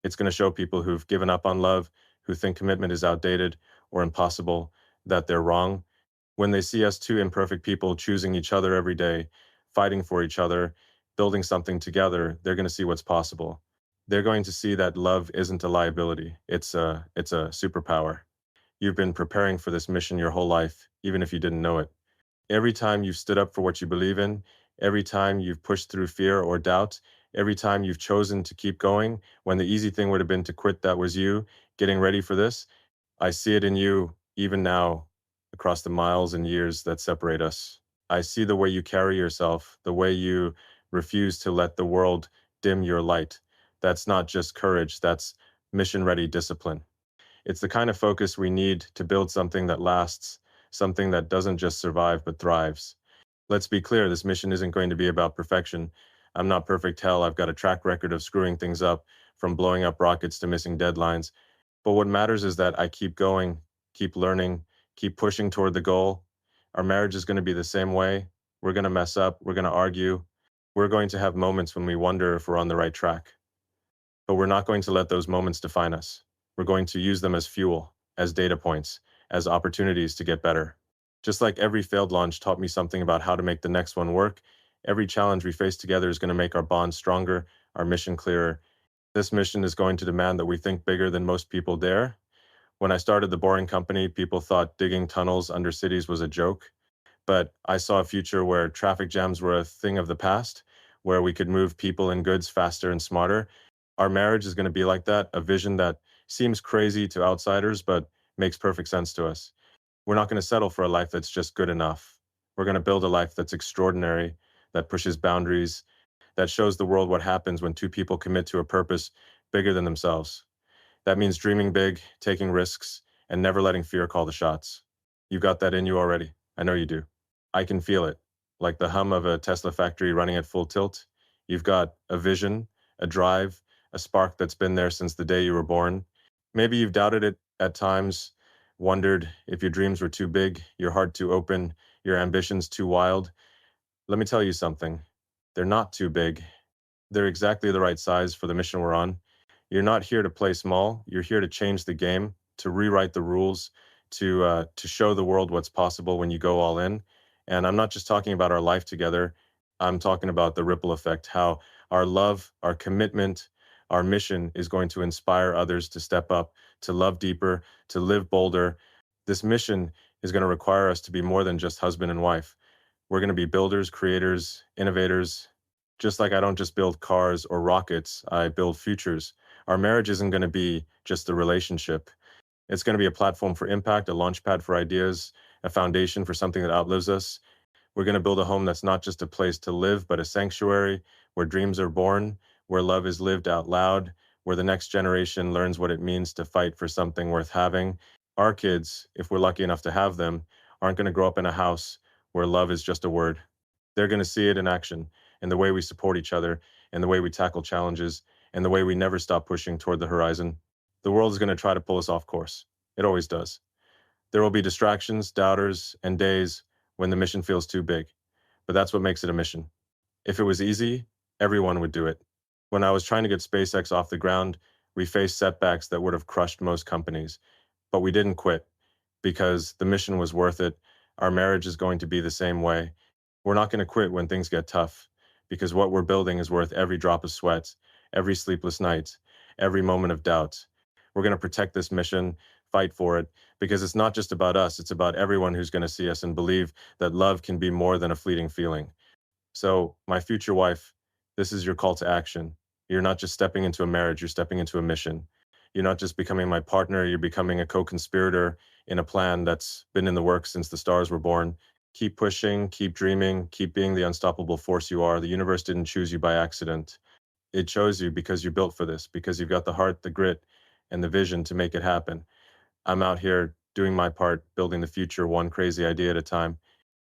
A: It's going to show people who've given up on love, who think commitment is outdated or impossible, that they're wrong. When they see us two imperfect people choosing each other every day, fighting for each other, building something together, they're going to see what's possible. They're going to see that love isn't a liability. It's a superpower. You've been preparing for this mission your whole life, even if you didn't know it. Every time you've stood up for what you believe in, every time you've pushed through fear or doubt, every time you've chosen to keep going, when the easy thing would have been to quit, that was you getting ready for this. I see it in you even now, across the miles and years that separate us. I see the way you carry yourself, the way you refuse to let the world dim your light. That's not just courage, that's mission ready discipline. It's the kind of focus we need to build something that lasts, something that doesn't just survive but thrives. Let's be clear, this mission isn't going to be about perfection. I'm not perfect, hell. I've got a track record of screwing things up, from blowing up rockets to missing deadlines. But what matters is that I keep going, keep learning, keep pushing toward the goal. Our marriage is going to be the same way. We're going to mess up, we're going to argue, we're going to have moments when we wonder if we're on the right track. But we're not going to let those moments define us. We're going to use them as fuel, as data points, as opportunities to get better. Just like every failed launch taught me something about how to make the next one work, every challenge we face together is going to make our bond stronger, our mission clearer. This mission is going to demand that we think bigger than most people dare. When I started the Boring Company, people thought digging tunnels under cities was a joke. But I saw a future where traffic jams were a thing of the past, where we could move people and goods faster and smarter. Our marriage is going to be like that, a vision that seems crazy to outsiders, but makes perfect sense to us. We're not going to settle for a life that's just good enough. We're going to build a life that's extraordinary, that pushes boundaries, that shows the world what happens when two people commit to a purpose bigger than themselves. That means dreaming big, taking risks, and never letting fear call the shots. You've got that in you already. I know you do. I can feel it, like the hum of a Tesla factory running at full tilt. You've got a vision, a drive, a spark that's been there since the day you were born. Maybe you've doubted it at times, wondered if your dreams were too big, your heart too open, your ambitions too wild. Let me tell you something. They're not too big. They're exactly the right size for the mission we're on. You're not here to play small. You're here to change the game, to rewrite the rules, to show the world what's possible when you go all in. And I'm not just talking about our life together. I'm talking about the ripple effect, how our love, our commitment, our mission is going to inspire others to step up, to love deeper, to live bolder. This mission is going to require us to be more than just husband and wife. We're going to be builders, creators, innovators, Just like I don't just build cars or rockets, I build futures. Our marriage isn't going to be just a relationship. It's going to be a platform for impact, a launchpad for ideas, a foundation for something that outlives us. We're going to build a home that's not just a place to live, but a sanctuary where dreams are born, where love is lived out loud, where the next generation learns what it means to fight for something worth having. Our kids, if we're lucky enough to have them, aren't going to grow up in a house where love is just a word. They're going to see it in action, in the way we support each other, in the way we tackle challenges, in the way we never stop pushing toward the horizon. The world is going to try to pull us off course. It always does. There will be distractions, doubters, and days when the mission feels too big. But that's what makes it a mission. If it was easy, everyone would do it. When I was trying to get SpaceX off the ground, we faced setbacks that would have crushed most companies. But we didn't quit because the mission was worth it. Our marriage is going to be the same way. We're not going to quit when things get tough because what we're building is worth every drop of sweat, every sleepless night, every moment of doubt. We're going to protect this mission, fight for it, because it's not just about us, it's about everyone who's going to see us and believe that love can be more than a fleeting feeling. So, my future wife, this is your call to action. You're not just stepping into a marriage, you're stepping into a mission. You're not just becoming my partner, you're becoming a co conspirator in a plan that's been in the works since the stars were born. Keep pushing, keep dreaming, keep being the unstoppable force you are. The universe didn't choose you by accident. It chose you because you're built for this, because you've got the heart, the grit, and the vision to make it happen. I'm out here doing my part, building the future one crazy idea at a time.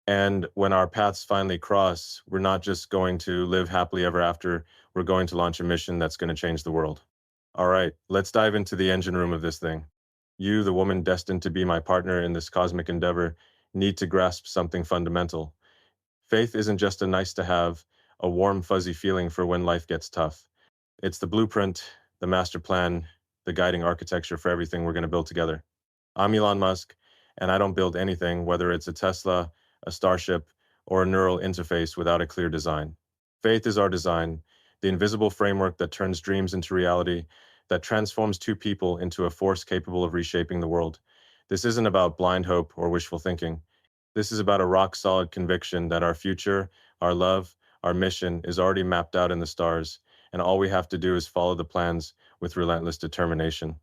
A: And when our paths finally cross, we're not just going to live happily ever after, we're going to launch a mission that's going to change the world. All right, let's dive into the engine room of this thing. You, the woman destined to be my partner in this cosmic endeavor, need to grasp something fundamental. Faith isn't just a nice to have, a warm, fuzzy feeling for when life gets tough. It's the blueprint, the master plan, the guiding architecture for everything we're going to build together. I'm Elon Musk, and I don't build anything, whether it's a Tesla, a Starship, or a neural interface without a clear design. Faith is our design, the invisible framework that turns dreams into reality, that transforms two people into a force capable of reshaping the world. This isn't about blind hope or wishful thinking. This is about a rock solid conviction that our future, our love, our mission is already mapped out in the stars, and all we have to do is follow the plans with relentless determination.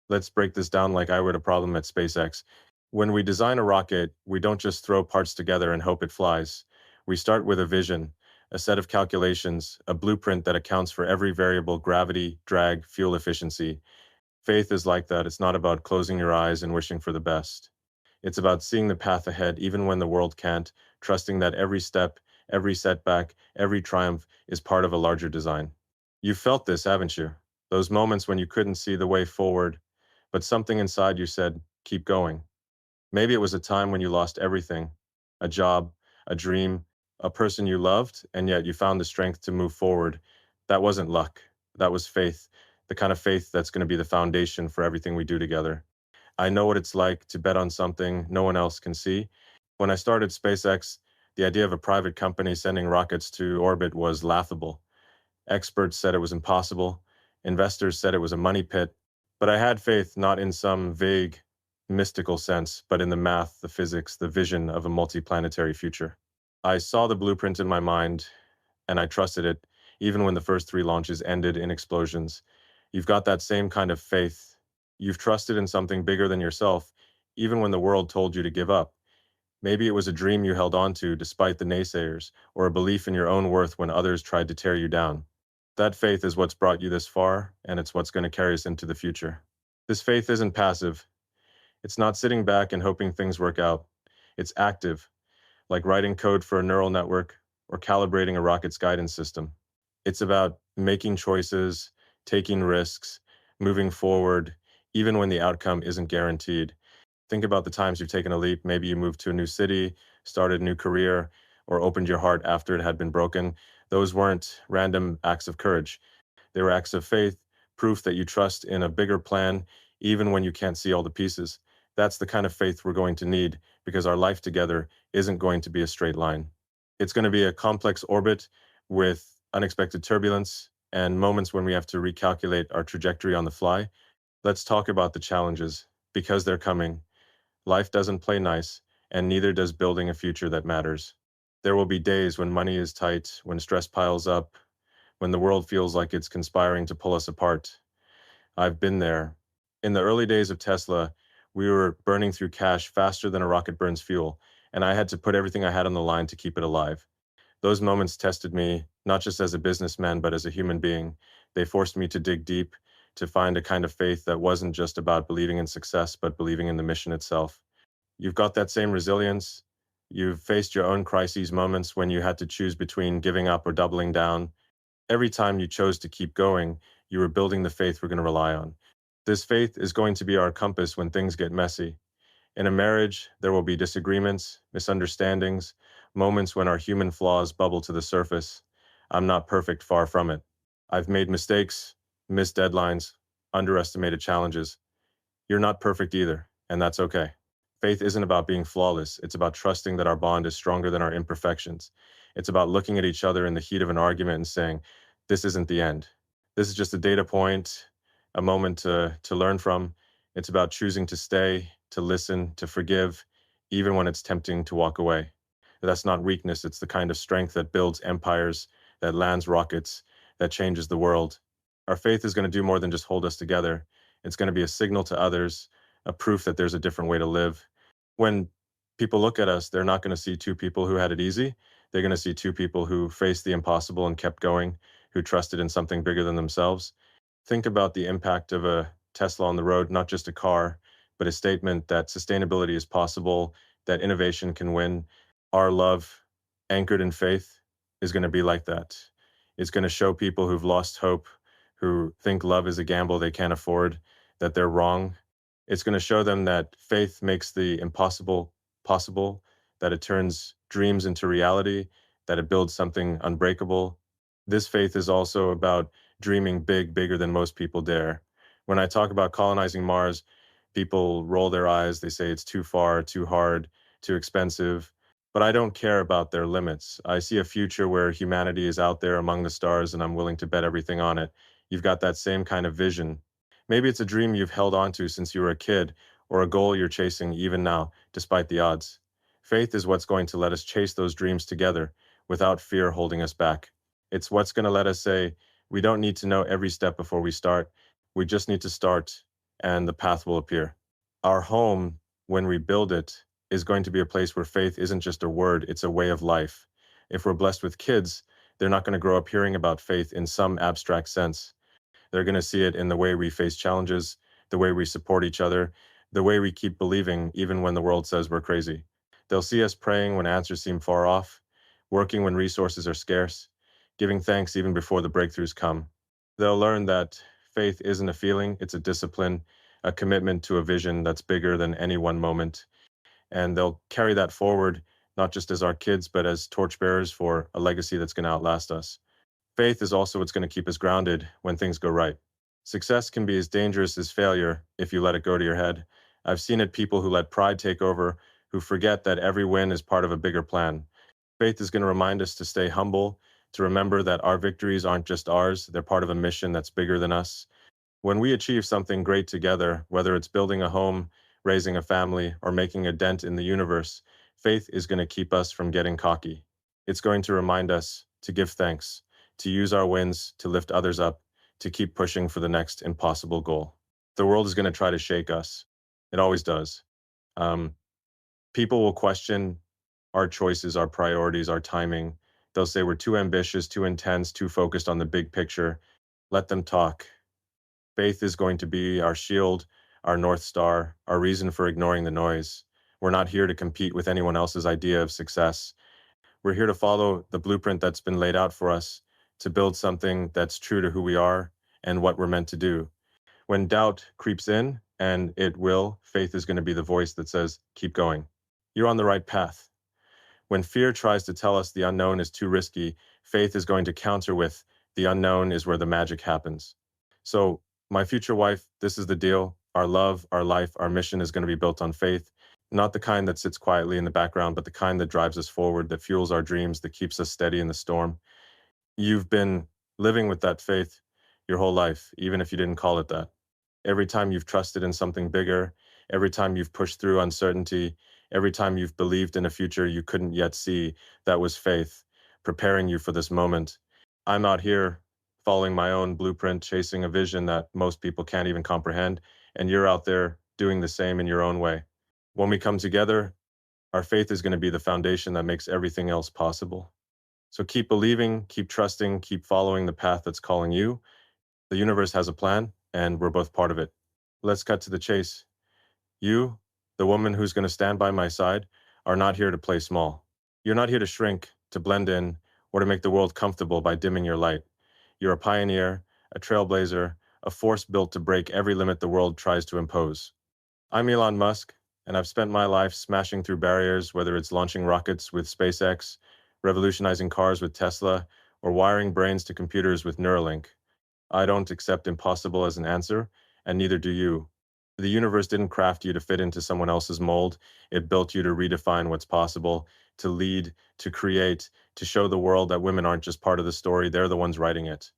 A: Let's break this down like I would a problem at SpaceX. When we design a rocket, we don't just throw parts together and hope it flies. We start with a vision, a set of calculations, a blueprint that accounts for every variable: gravity, drag, fuel efficiency. Faith is like that. It's not about closing your eyes and wishing for the best. It's about seeing the path ahead even when the world can't, trusting that every step, every setback, every triumph is part of a larger design. You've felt this, haven't you? Those moments when you couldn't see the way forward, but something inside you said, keep going. Maybe it was a time when you lost everything: a job, a dream, a person you loved, and yet you found the strength to move forward. That wasn't luck. That was faith, the kind of faith that's going to be the foundation for everything we do together. I know what it's like to bet on something no one else can see. When I started SpaceX, the idea of a private company sending rockets to orbit was laughable. Experts said it was impossible. Investors said it was a money pit. But I had faith not in some vague, mystical sense, but in the math, the physics, the vision of a multiplanetary future. I saw the blueprint in my mind, and I trusted it, even when the first three launches ended in explosions. You've got that same kind of faith. You've trusted in something bigger than yourself, even when the world told you to give up. Maybe it was a dream you held on to despite the naysayers, or a belief in your own worth when others tried to tear you down. That faith is what's brought you this far, and it's what's going to carry us into the future. This faith isn't passive. It's not sitting back and hoping things work out. It's active, like writing code for a neural network or calibrating a rocket's guidance system. It's about making choices, taking risks, moving forward, even when the outcome isn't guaranteed. Think about the times you've taken a leap. Maybe you moved to a new city, started a new career, or opened your heart after it had been broken. Those weren't random acts of courage. They were acts of faith, proof that you trust in a bigger plan, even when you can't see all the pieces. That's the kind of faith we're going to need because our life together isn't going to be a straight line. It's going to be a complex orbit with unexpected turbulence and moments when we have to recalculate our trajectory on the fly. Let's talk about the challenges because they're coming. Life doesn't play nice, and neither does building a future that matters. There will be days when money is tight, when stress piles up, when the world feels like it's conspiring to pull us apart. I've been there. In the early days of Tesla, we were burning through cash faster than a rocket burns fuel, and I had to put everything I had on the line to keep it alive. Those moments tested me, not just as a businessman, but as a human being. They forced me to dig deep, to find a kind of faith that wasn't just about believing in success, but believing in the mission itself. You've got that same resilience. You've faced your own crises moments when you had to choose between giving up or doubling down. Every time you chose to keep going, you were building the faith we're going to rely on. This faith is going to be our compass when things get messy. In a marriage, there will be disagreements, misunderstandings, moments when our human flaws bubble to the surface. I'm not perfect, far from it. I've made mistakes, missed deadlines, underestimated challenges. You're not perfect either, and that's okay. Faith isn't about being flawless. It's about trusting that our bond is stronger than our imperfections. It's about looking at each other in the heat of an argument and saying, this isn't the end. This is just a data point, a moment to learn from. It's about choosing to stay, to listen, to forgive, even when it's tempting to walk away. That's not weakness. It's the kind of strength that builds empires, that lands rockets, that changes the world. Our faith is going to do more than just hold us together. It's going to be a signal to others, a proof that there's a different way to live. When people look at us, they're not going to see two people who had it easy. They're going to see two people who faced the impossible and kept going, who trusted in something bigger than themselves. Think about the impact of a Tesla on the road, not just a car, but a statement that sustainability is possible, that innovation can win. Our love, anchored in faith, is going to be like that. It's going to show people who've lost hope, who think love is a gamble they can't afford, that they're wrong. It's going to show them that faith makes the impossible possible, that it turns dreams into reality, that it builds something unbreakable. This faith is also about dreaming big, bigger than most people dare. When I talk about colonizing Mars, people roll their eyes. They say it's too far, too hard, too expensive. But I don't care about their limits. I see a future where humanity is out there among the stars, and I'm willing to bet everything on it. You've got that same kind of vision. Maybe it's a dream you've held on to since you were a kid, or a goal you're chasing even now, despite the odds. Faith is what's going to let us chase those dreams together without fear holding us back. It's what's going to let us say, we don't need to know every step before we start. We just need to start, and the path will appear. Our home, when we build it, is going to be a place where faith isn't just a word, it's a way of life. If we're blessed with kids, they're not going to grow up hearing about faith in some abstract sense. They're going to see it in the way we face challenges, the way we support each other, the way we keep believing even when the world says we're crazy. They'll see us praying when answers seem far off, working when resources are scarce, giving thanks even before the breakthroughs come. They'll learn that faith isn't a feeling, it's a discipline, a commitment to a vision that's bigger than any one moment. And they'll carry that forward, not just as our kids, but as torchbearers for a legacy that's going to outlast us. Faith is also what's going to keep us grounded when things go right. Success can be as dangerous as failure if you let it go to your head. I've seen it people who let pride take over, who forget that every win is part of a bigger plan. Faith is going to remind us to stay humble, to remember that our victories aren't just ours, they're part of a mission that's bigger than us. When we achieve something great together, whether it's building a home, raising a family, or making a dent in the universe, faith is going to keep us from getting cocky. It's going to remind us to give thanks, to use our wins to lift others up, to keep pushing for the next impossible goal. The world is going to try to shake us. It always does. Um, People will question our choices, our priorities, our timing. They'll say we're too ambitious, too intense, too focused on the big picture. Let them talk. Faith is going to be our shield, our North Star, our reason for ignoring the noise. We're not here to compete with anyone else's idea of success. We're here to follow the blueprint that's been laid out for us, to build something that's true to who we are and what we're meant to do. When doubt creeps in, and it will, faith is going to be the voice that says, keep going. You're on the right path. When fear tries to tell us the unknown is too risky, faith is going to counter with, the unknown is where the magic happens. So, my future wife, this is the deal. Our love, our life, our mission is going to be built on faith, not the kind that sits quietly in the background, but the kind that drives us forward, that fuels our dreams, that keeps us steady in the storm. You've been living with that faith your whole life, even if you didn't call it that. Every time you've trusted in something bigger, every time you've pushed through uncertainty, every time you've believed in a future you couldn't yet see, that was faith, preparing you for this moment. I'm out here following my own blueprint, chasing a vision that most people can't even comprehend, and you're out there doing the same in your own way. When we come together, our faith is going to be the foundation that makes everything else possible. So keep believing, keep trusting, keep following the path that's calling you. The universe has a plan, and we're both part of it. Let's cut to the chase. You, the woman who's going to stand by my side, are not here to play small. You're not here to shrink, to blend in, or to make the world comfortable by dimming your light. You're a pioneer, a trailblazer, a force built to break every limit the world tries to impose. I'm Elon Musk, and I've spent my life smashing through barriers, whether it's launching rockets with SpaceX, revolutionizing cars with Tesla, or wiring brains to computers with Neuralink. I don't accept impossible as an answer, and neither do you. The universe didn't craft you to fit into someone else's mold. It built you to redefine what's possible, to lead, to create, to show the world that women aren't just part of the story, they're the ones writing it.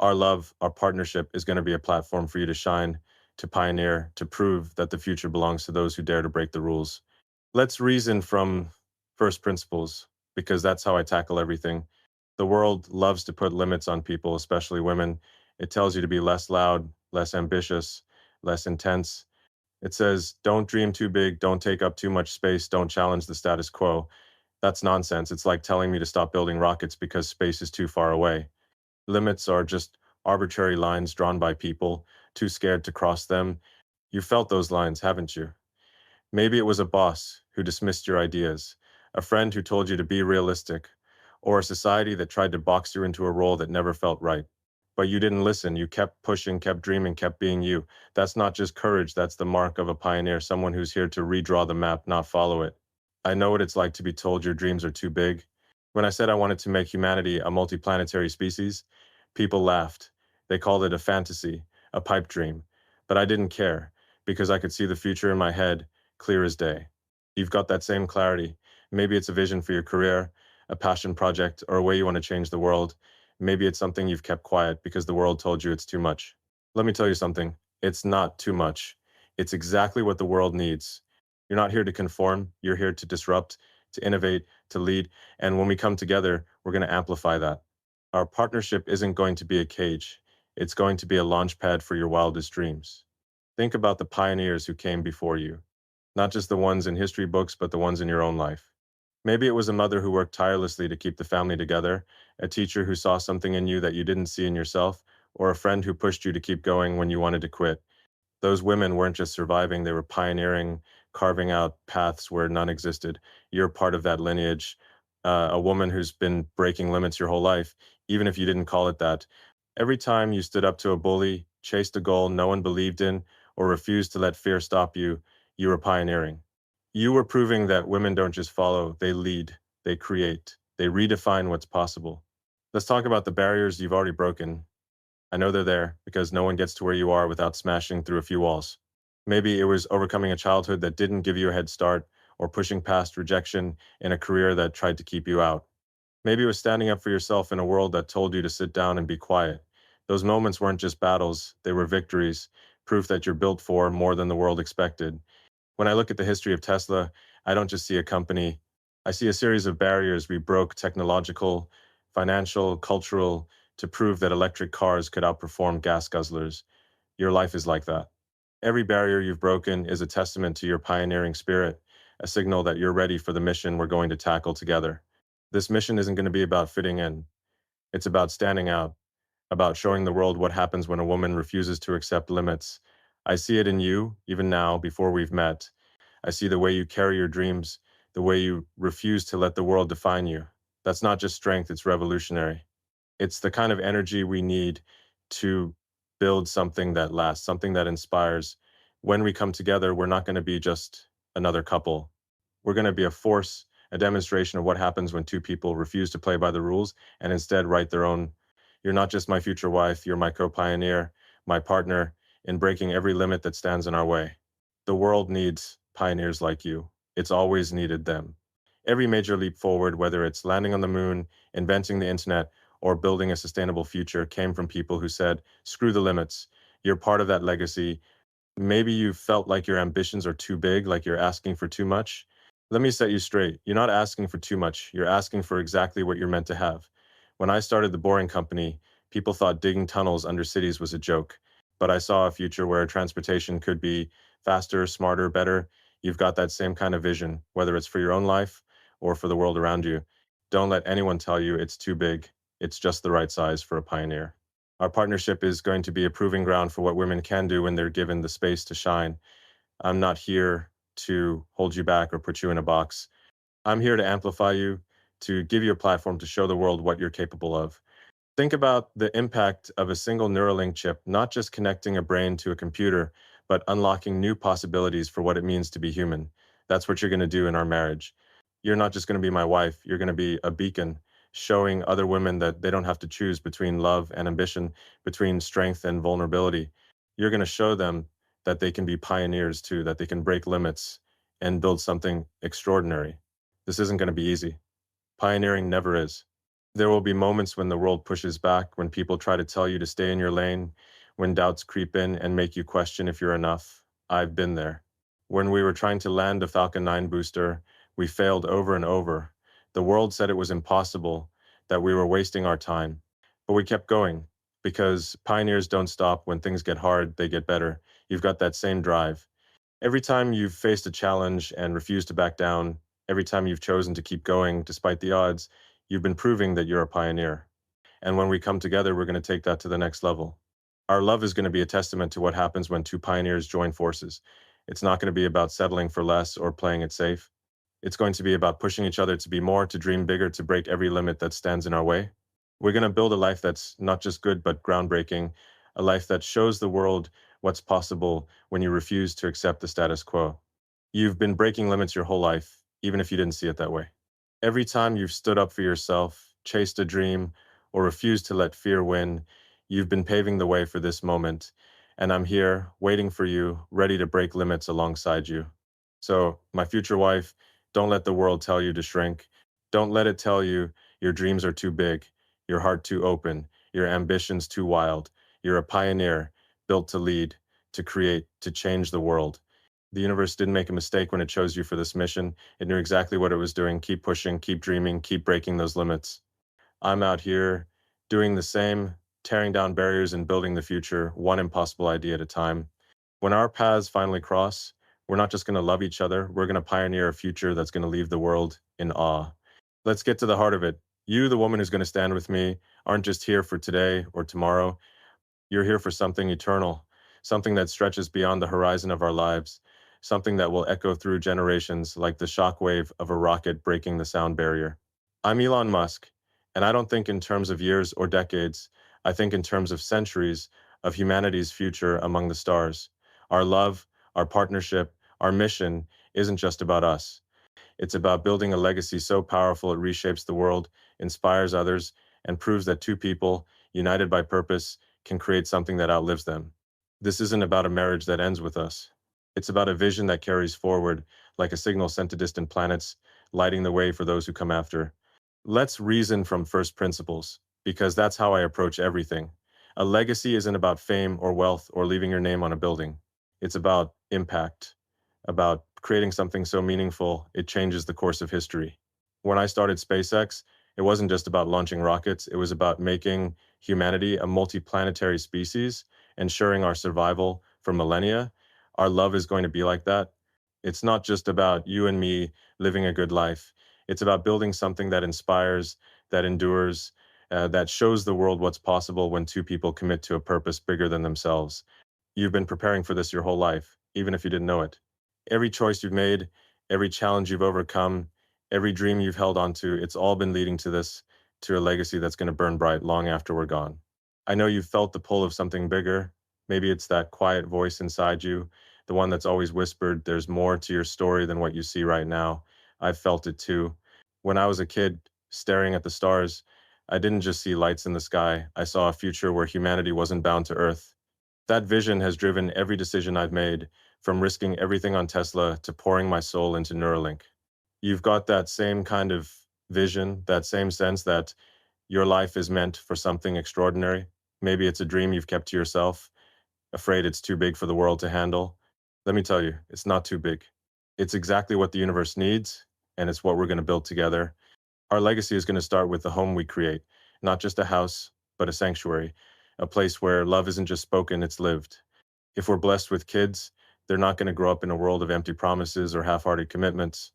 A: Our love, our partnership is going to be a platform for you to shine, to pioneer, to prove that the future belongs to those who dare to break the rules. Let's reason from first principles, because that's how I tackle everything. The world loves to put limits on people, especially women. It tells you to be less loud, less ambitious, less intense. It says, don't dream too big, don't take up too much space, don't challenge the status quo. That's nonsense. It's like telling me to stop building rockets because space is too far away. Limits are just arbitrary lines drawn by people, too scared to cross them. You felt those lines, haven't you? Maybe it was a boss who dismissed your ideas, a friend who told you to be realistic, or a society that tried to box you into a role that never felt right. But you didn't listen. You kept pushing, kept dreaming, kept being you. That's not just courage, that's the mark of a pioneer, someone who's here to redraw the map, not follow it. I know what it's like to be told your dreams are too big. When I said I wanted to make humanity a multiplanetary species, people laughed. They called it a fantasy, a pipe dream. But I didn't care, because I could see the future in my head, clear as day. You've got that same clarity. Maybe it's a vision for your career, a passion project, or a way you want to change the world. Maybe it's something you've kept quiet because the world told you it's too much. Let me tell you something. It's not too much. It's exactly what the world needs. You're not here to conform. You're here to disrupt, to innovate, to lead. And when we come together, we're going to amplify that. Our partnership isn't going to be a cage. It's going to be a launch pad for your wildest dreams. Think about the pioneers who came before you, not just the ones in history books, but the ones in your own life. Maybe it was a mother who worked tirelessly to keep the family together, a teacher who saw something in you that you didn't see in yourself, or a friend who pushed you to keep going when you wanted to quit. Those women weren't just surviving, they were pioneering, carving out paths where none existed. You're part of that lineage, a woman who's been breaking limits your whole life, even if you didn't call it that. Every time you stood up to a bully, chased a goal no one believed in, or refused to let fear stop you, you were pioneering. You were proving that women don't just follow, they lead, they create, they redefine what's possible. Let's talk about the barriers you've already broken. I know they're there because no one gets to where you are without smashing through a few walls. Maybe it was overcoming a childhood that didn't give you a head start, or pushing past rejection in a career that tried to keep you out. Maybe it was standing up for yourself in a world that told you to sit down and be quiet. Those moments weren't just battles, they were victories, proof that you're built for more than the world expected. When I look at the history of Tesla, I don't just see a company. I see a series of barriers we broke, technological, financial, cultural, to prove that electric cars could outperform gas guzzlers. Your life is like that. Every barrier you've broken is a testament to your pioneering spirit, a signal that you're ready for the mission we're going to tackle together. This mission isn't going to be about fitting in. It's about standing out, about showing the world what happens when a woman refuses to accept limits. I see it in you, even now, before we've met. I see the way you carry your dreams, the way you refuse to let the world define you. That's not just strength, it's revolutionary. It's the kind of energy we need to build something that lasts, something that inspires. When we come together, we're not going to be just another couple. We're going to be a force, a demonstration of what happens when two people refuse to play by the rules and instead write their own. You're not just my future wife, you're my co-pioneer, my partner in breaking every limit that stands in our way. The world needs pioneers like you. It's always needed them. Every major leap forward, whether it's landing on the moon, inventing the internet, or building a sustainable future, came from people who said, screw the limits. You're part of that legacy. Maybe you felt like your ambitions are too big, like you're asking for too much. Let me set you straight. You're not asking for too much. You're asking for exactly what you're meant to have. When I started the Boring Company, People thought digging tunnels under cities was a joke. But I saw a future where transportation could be faster, smarter, better. You've got that same kind of vision, whether it's for your own life or for the world around you. Don't let anyone tell you it's too big. It's just the right size for a pioneer. Our partnership is going to be a proving ground for what women can do when they're given the space to shine. I'm not here to hold you back or put you in a box. I'm here to amplify you, to give you a platform to show the world what you're capable of. Think about the impact of a single Neuralink chip, not just connecting a brain to a computer, but unlocking new possibilities for what it means to be human. That's what you're going to do in our marriage. You're not just going to be my wife, you're going to be a beacon, showing other women that they don't have to choose between love and ambition, between strength and vulnerability. You're going to show them that they can be pioneers too, that they can break limits and build something extraordinary. This isn't going to be easy. Pioneering never is. There will be moments when the world pushes back, when people try to tell you to stay in your lane, when doubts creep in and make you question if you're enough. I've been there. When we were trying to land a Falcon 9 booster, we failed over and over. The world said it was impossible, that we were wasting our time. But we kept going because pioneers don't stop. When things get hard, they get better. You've got that same drive. Every time you've faced a challenge and refused to back down, every time you've chosen to keep going despite the odds, you've been proving that you're a pioneer. And when we come together, we're going to take that to the next level. Our love is going to be a testament to what happens when two pioneers join forces. It's not going to be about settling for less or playing it safe. It's going to be about pushing each other to be more, to dream bigger, to break every limit that stands in our way. We're going to build a life that's not just good, but groundbreaking, a life that shows the world what's possible when you refuse to accept the status quo. You've been breaking limits your whole life, even if you didn't see it that way. Every time you've stood up for yourself, chased a dream, or refused to let fear win, you've been paving the way for this moment. And I'm here, waiting for you, ready to break limits alongside you. So, my future wife, don't let the world tell you to shrink. Don't let it tell you your dreams are too big, your heart too open, your ambitions too wild. You're a pioneer, built to lead, to create, to change the world. The universe didn't make a mistake when it chose you for this mission. It knew exactly what it was doing. Keep pushing, keep dreaming, keep breaking those limits. I'm out here doing the same, tearing down barriers and building the future, one impossible idea at a time. When our paths finally cross, we're not just going to love each other, we're going to pioneer a future that's going to leave the world in awe. Let's get to the heart of it. You, the woman who's going to stand with me, aren't just here for today or tomorrow. You're here for something eternal, something that stretches beyond the horizon of our lives, something that will echo through generations like the shockwave of a rocket breaking the sound barrier. I'm Elon Musk, and I don't think in terms of years or decades. I think in terms of centuries of humanity's future among the stars. Our love, our partnership, our mission isn't just about us. It's about building a legacy so powerful it reshapes the world, inspires others, and proves that two people, united by purpose, can create something that outlives them. This isn't about a marriage that ends with us. It's about a vision that carries forward, like a signal sent to distant planets, lighting the way for those who come after. Let's reason from first principles, because that's how I approach everything. A legacy isn't about fame or wealth or leaving your name on a building. It's about impact, about creating something so meaningful it changes the course of history. When I started SpaceX, it wasn't just about launching rockets, it was about making humanity a multiplanetary species, ensuring our survival for millennia. Our love is going to be like that. It's not just about you and me living a good life. It's about building something that inspires, that endures, that shows the world what's possible when two people commit to a purpose bigger than themselves. You've been preparing for this your whole life, even if you didn't know it. Every choice you've made, every challenge you've overcome, every dream you've held onto, it's all been leading to this, to a legacy that's going to burn bright long after we're gone. I know you've felt the pull of something bigger. Maybe it's that quiet voice inside you, the one that's always whispered, there's more to your story than what you see right now. I've felt it too. When I was a kid, staring at the stars, I didn't just see lights in the sky. I saw a future where humanity wasn't bound to Earth. That vision has driven every decision I've made, from risking everything on Tesla to pouring my soul into Neuralink. You've got that same kind of vision, that same sense that your life is meant for something extraordinary. Maybe it's a dream you've kept to yourself, afraid it's too big for the world to handle. Let me tell you, it's not too big. It's exactly what the universe needs, and it's what we're going to build together. Our legacy is going to start with the home we create, not just a house, but a sanctuary, a place where love isn't just spoken, it's lived. If we're blessed with kids, they're not going to grow up in a world of empty promises or half-hearted commitments.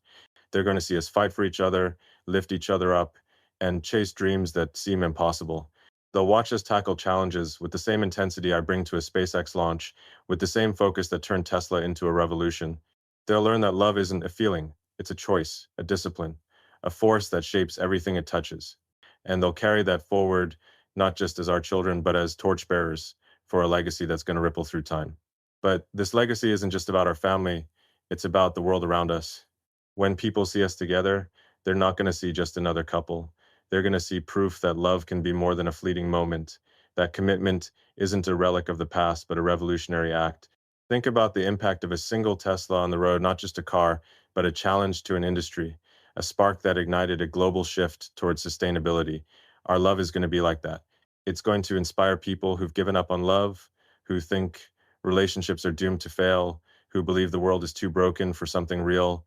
A: They're going to see us fight for each other, lift each other up, and chase dreams that seem impossible. They'll watch us tackle challenges with the same intensity I bring to a SpaceX launch, with the same focus that turned Tesla into a revolution. They'll learn that love isn't a feeling, it's a choice, a discipline, a force that shapes everything it touches. And they'll carry that forward, not just as our children, but as torchbearers for a legacy that's going to ripple through time. But this legacy isn't just about our family, it's about the world around us. When people see us together, they're not going to see just another couple. They're going to see proof that love can be more than a fleeting moment, that commitment isn't a relic of the past, but a revolutionary act. Think about the impact of a single Tesla on the road, not just a car, but a challenge to an industry, a spark that ignited a global shift towards sustainability. Our love is going to be like that. It's going to inspire people who've given up on love, who think relationships are doomed to fail, who believe the world is too broken for something real.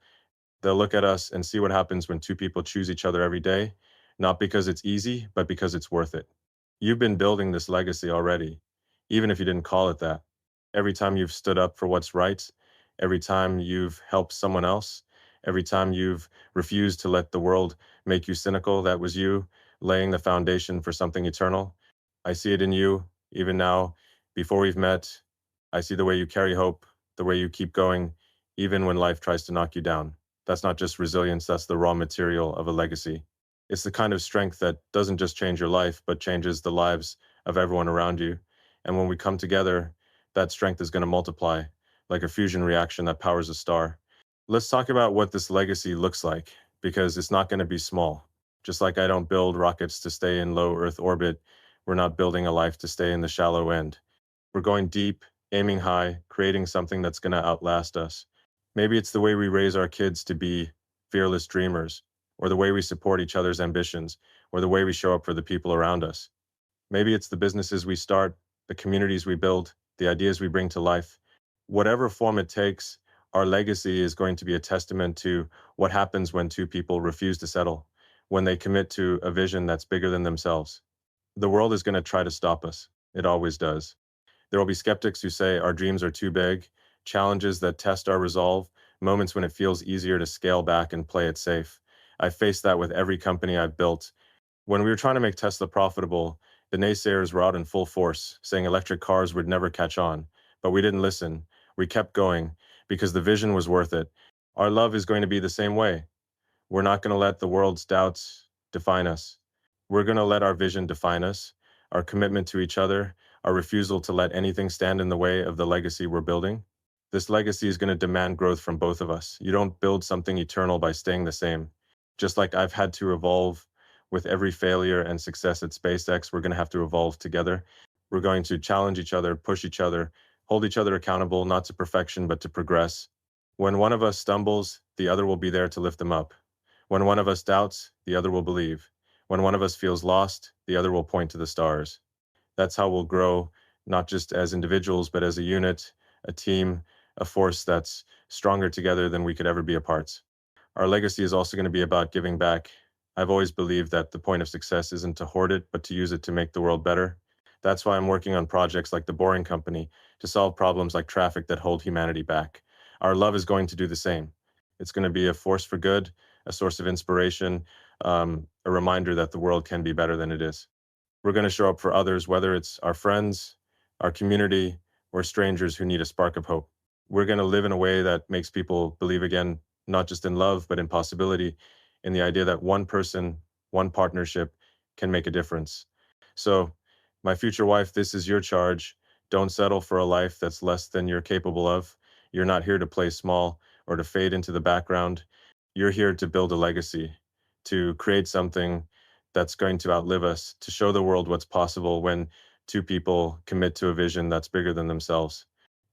A: They'll look at us and see what happens when two people choose each other every day, not because it's easy, but because it's worth it. You've been building this legacy already, even if you didn't call it that. Every time you've stood up for what's right, every time you've helped someone else, every time you've refused to let the world make you cynical, that was you laying the foundation for something eternal. I see it in you, even now, before we've met. I see the way you carry hope, the way you keep going, even when life tries to knock you down. That's not just resilience, that's the raw material of a legacy. It's the kind of strength that doesn't just change your life, but changes the lives of everyone around you. And when we come together, that strength is going to multiply like a fusion reaction that powers a star. Let's talk about what this legacy looks like, because it's not going to be small. Just like I don't build rockets to stay in low Earth orbit, we're not building a life to stay in the shallow end. We're going deep, aiming high, creating something that's going to outlast us. Maybe it's the way we raise our kids to be fearless dreamers, or the way we support each other's ambitions, or the way we show up for the people around us. Maybe it's the businesses we start, the communities we build, the ideas we bring to life. Whatever form it takes, our legacy is going to be a testament to what happens when two people refuse to settle, when they commit to a vision that's bigger than themselves. The world is going to try to stop us. It always does. There will be skeptics who say our dreams are too big, challenges that test our resolve, moments when it feels easier to scale back and play it safe. I've faced that with every company I've built. When we were trying to make Tesla profitable, the naysayers were out in full force, saying electric cars would never catch on. But we didn't listen. We kept going because the vision was worth it. Our love is going to be the same way. We're not going to let the world's doubts define us. We're going to let our vision define us, our commitment to each other, our refusal to let anything stand in the way of the legacy we're building. This legacy is going to demand growth from both of us. You don't build something eternal by staying the same. Just like I've had to evolve with every failure and success at SpaceX, we're going to have to evolve together. We're going to challenge each other, push each other, hold each other accountable, not to perfection, but to progress. When one of us stumbles, the other will be there to lift them up. When one of us doubts, the other will believe. When one of us feels lost, the other will point to the stars. That's how we'll grow, not just as individuals, but as a unit, a team, a force that's stronger together than we could ever be apart. Our legacy is also going to be about giving back. I've always believed that the point of success isn't to hoard it, but to use it to make the world better. That's why I'm working on projects like the Boring Company to solve problems like traffic that hold humanity back. Our love is going to do the same. It's going to be a force for good, a source of inspiration, a reminder that the world can be better than it is. We're going to show up for others, whether it's our friends, our community, or strangers who need a spark of hope. We're going to live in a way that makes people believe again, not just in love, but in possibility, in the idea that one person, one partnership can make a difference. So, my future wife, this is your charge. Don't settle for a life that's less than you're capable of. You're not here to play small or to fade into the background. You're here to build a legacy, to create something that's going to outlive us, to show the world what's possible when two people commit to a vision that's bigger than themselves.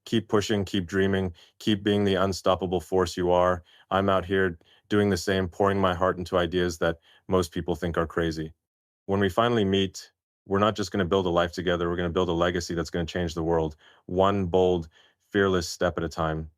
A: Keep pushing, keep dreaming, keep being the unstoppable force you are. I'm out here doing the same, pouring my heart into ideas that most people think are crazy. When we finally meet, we're not just going to build a life together, we're going to build a legacy that's going to change the world, one bold, fearless step at a time.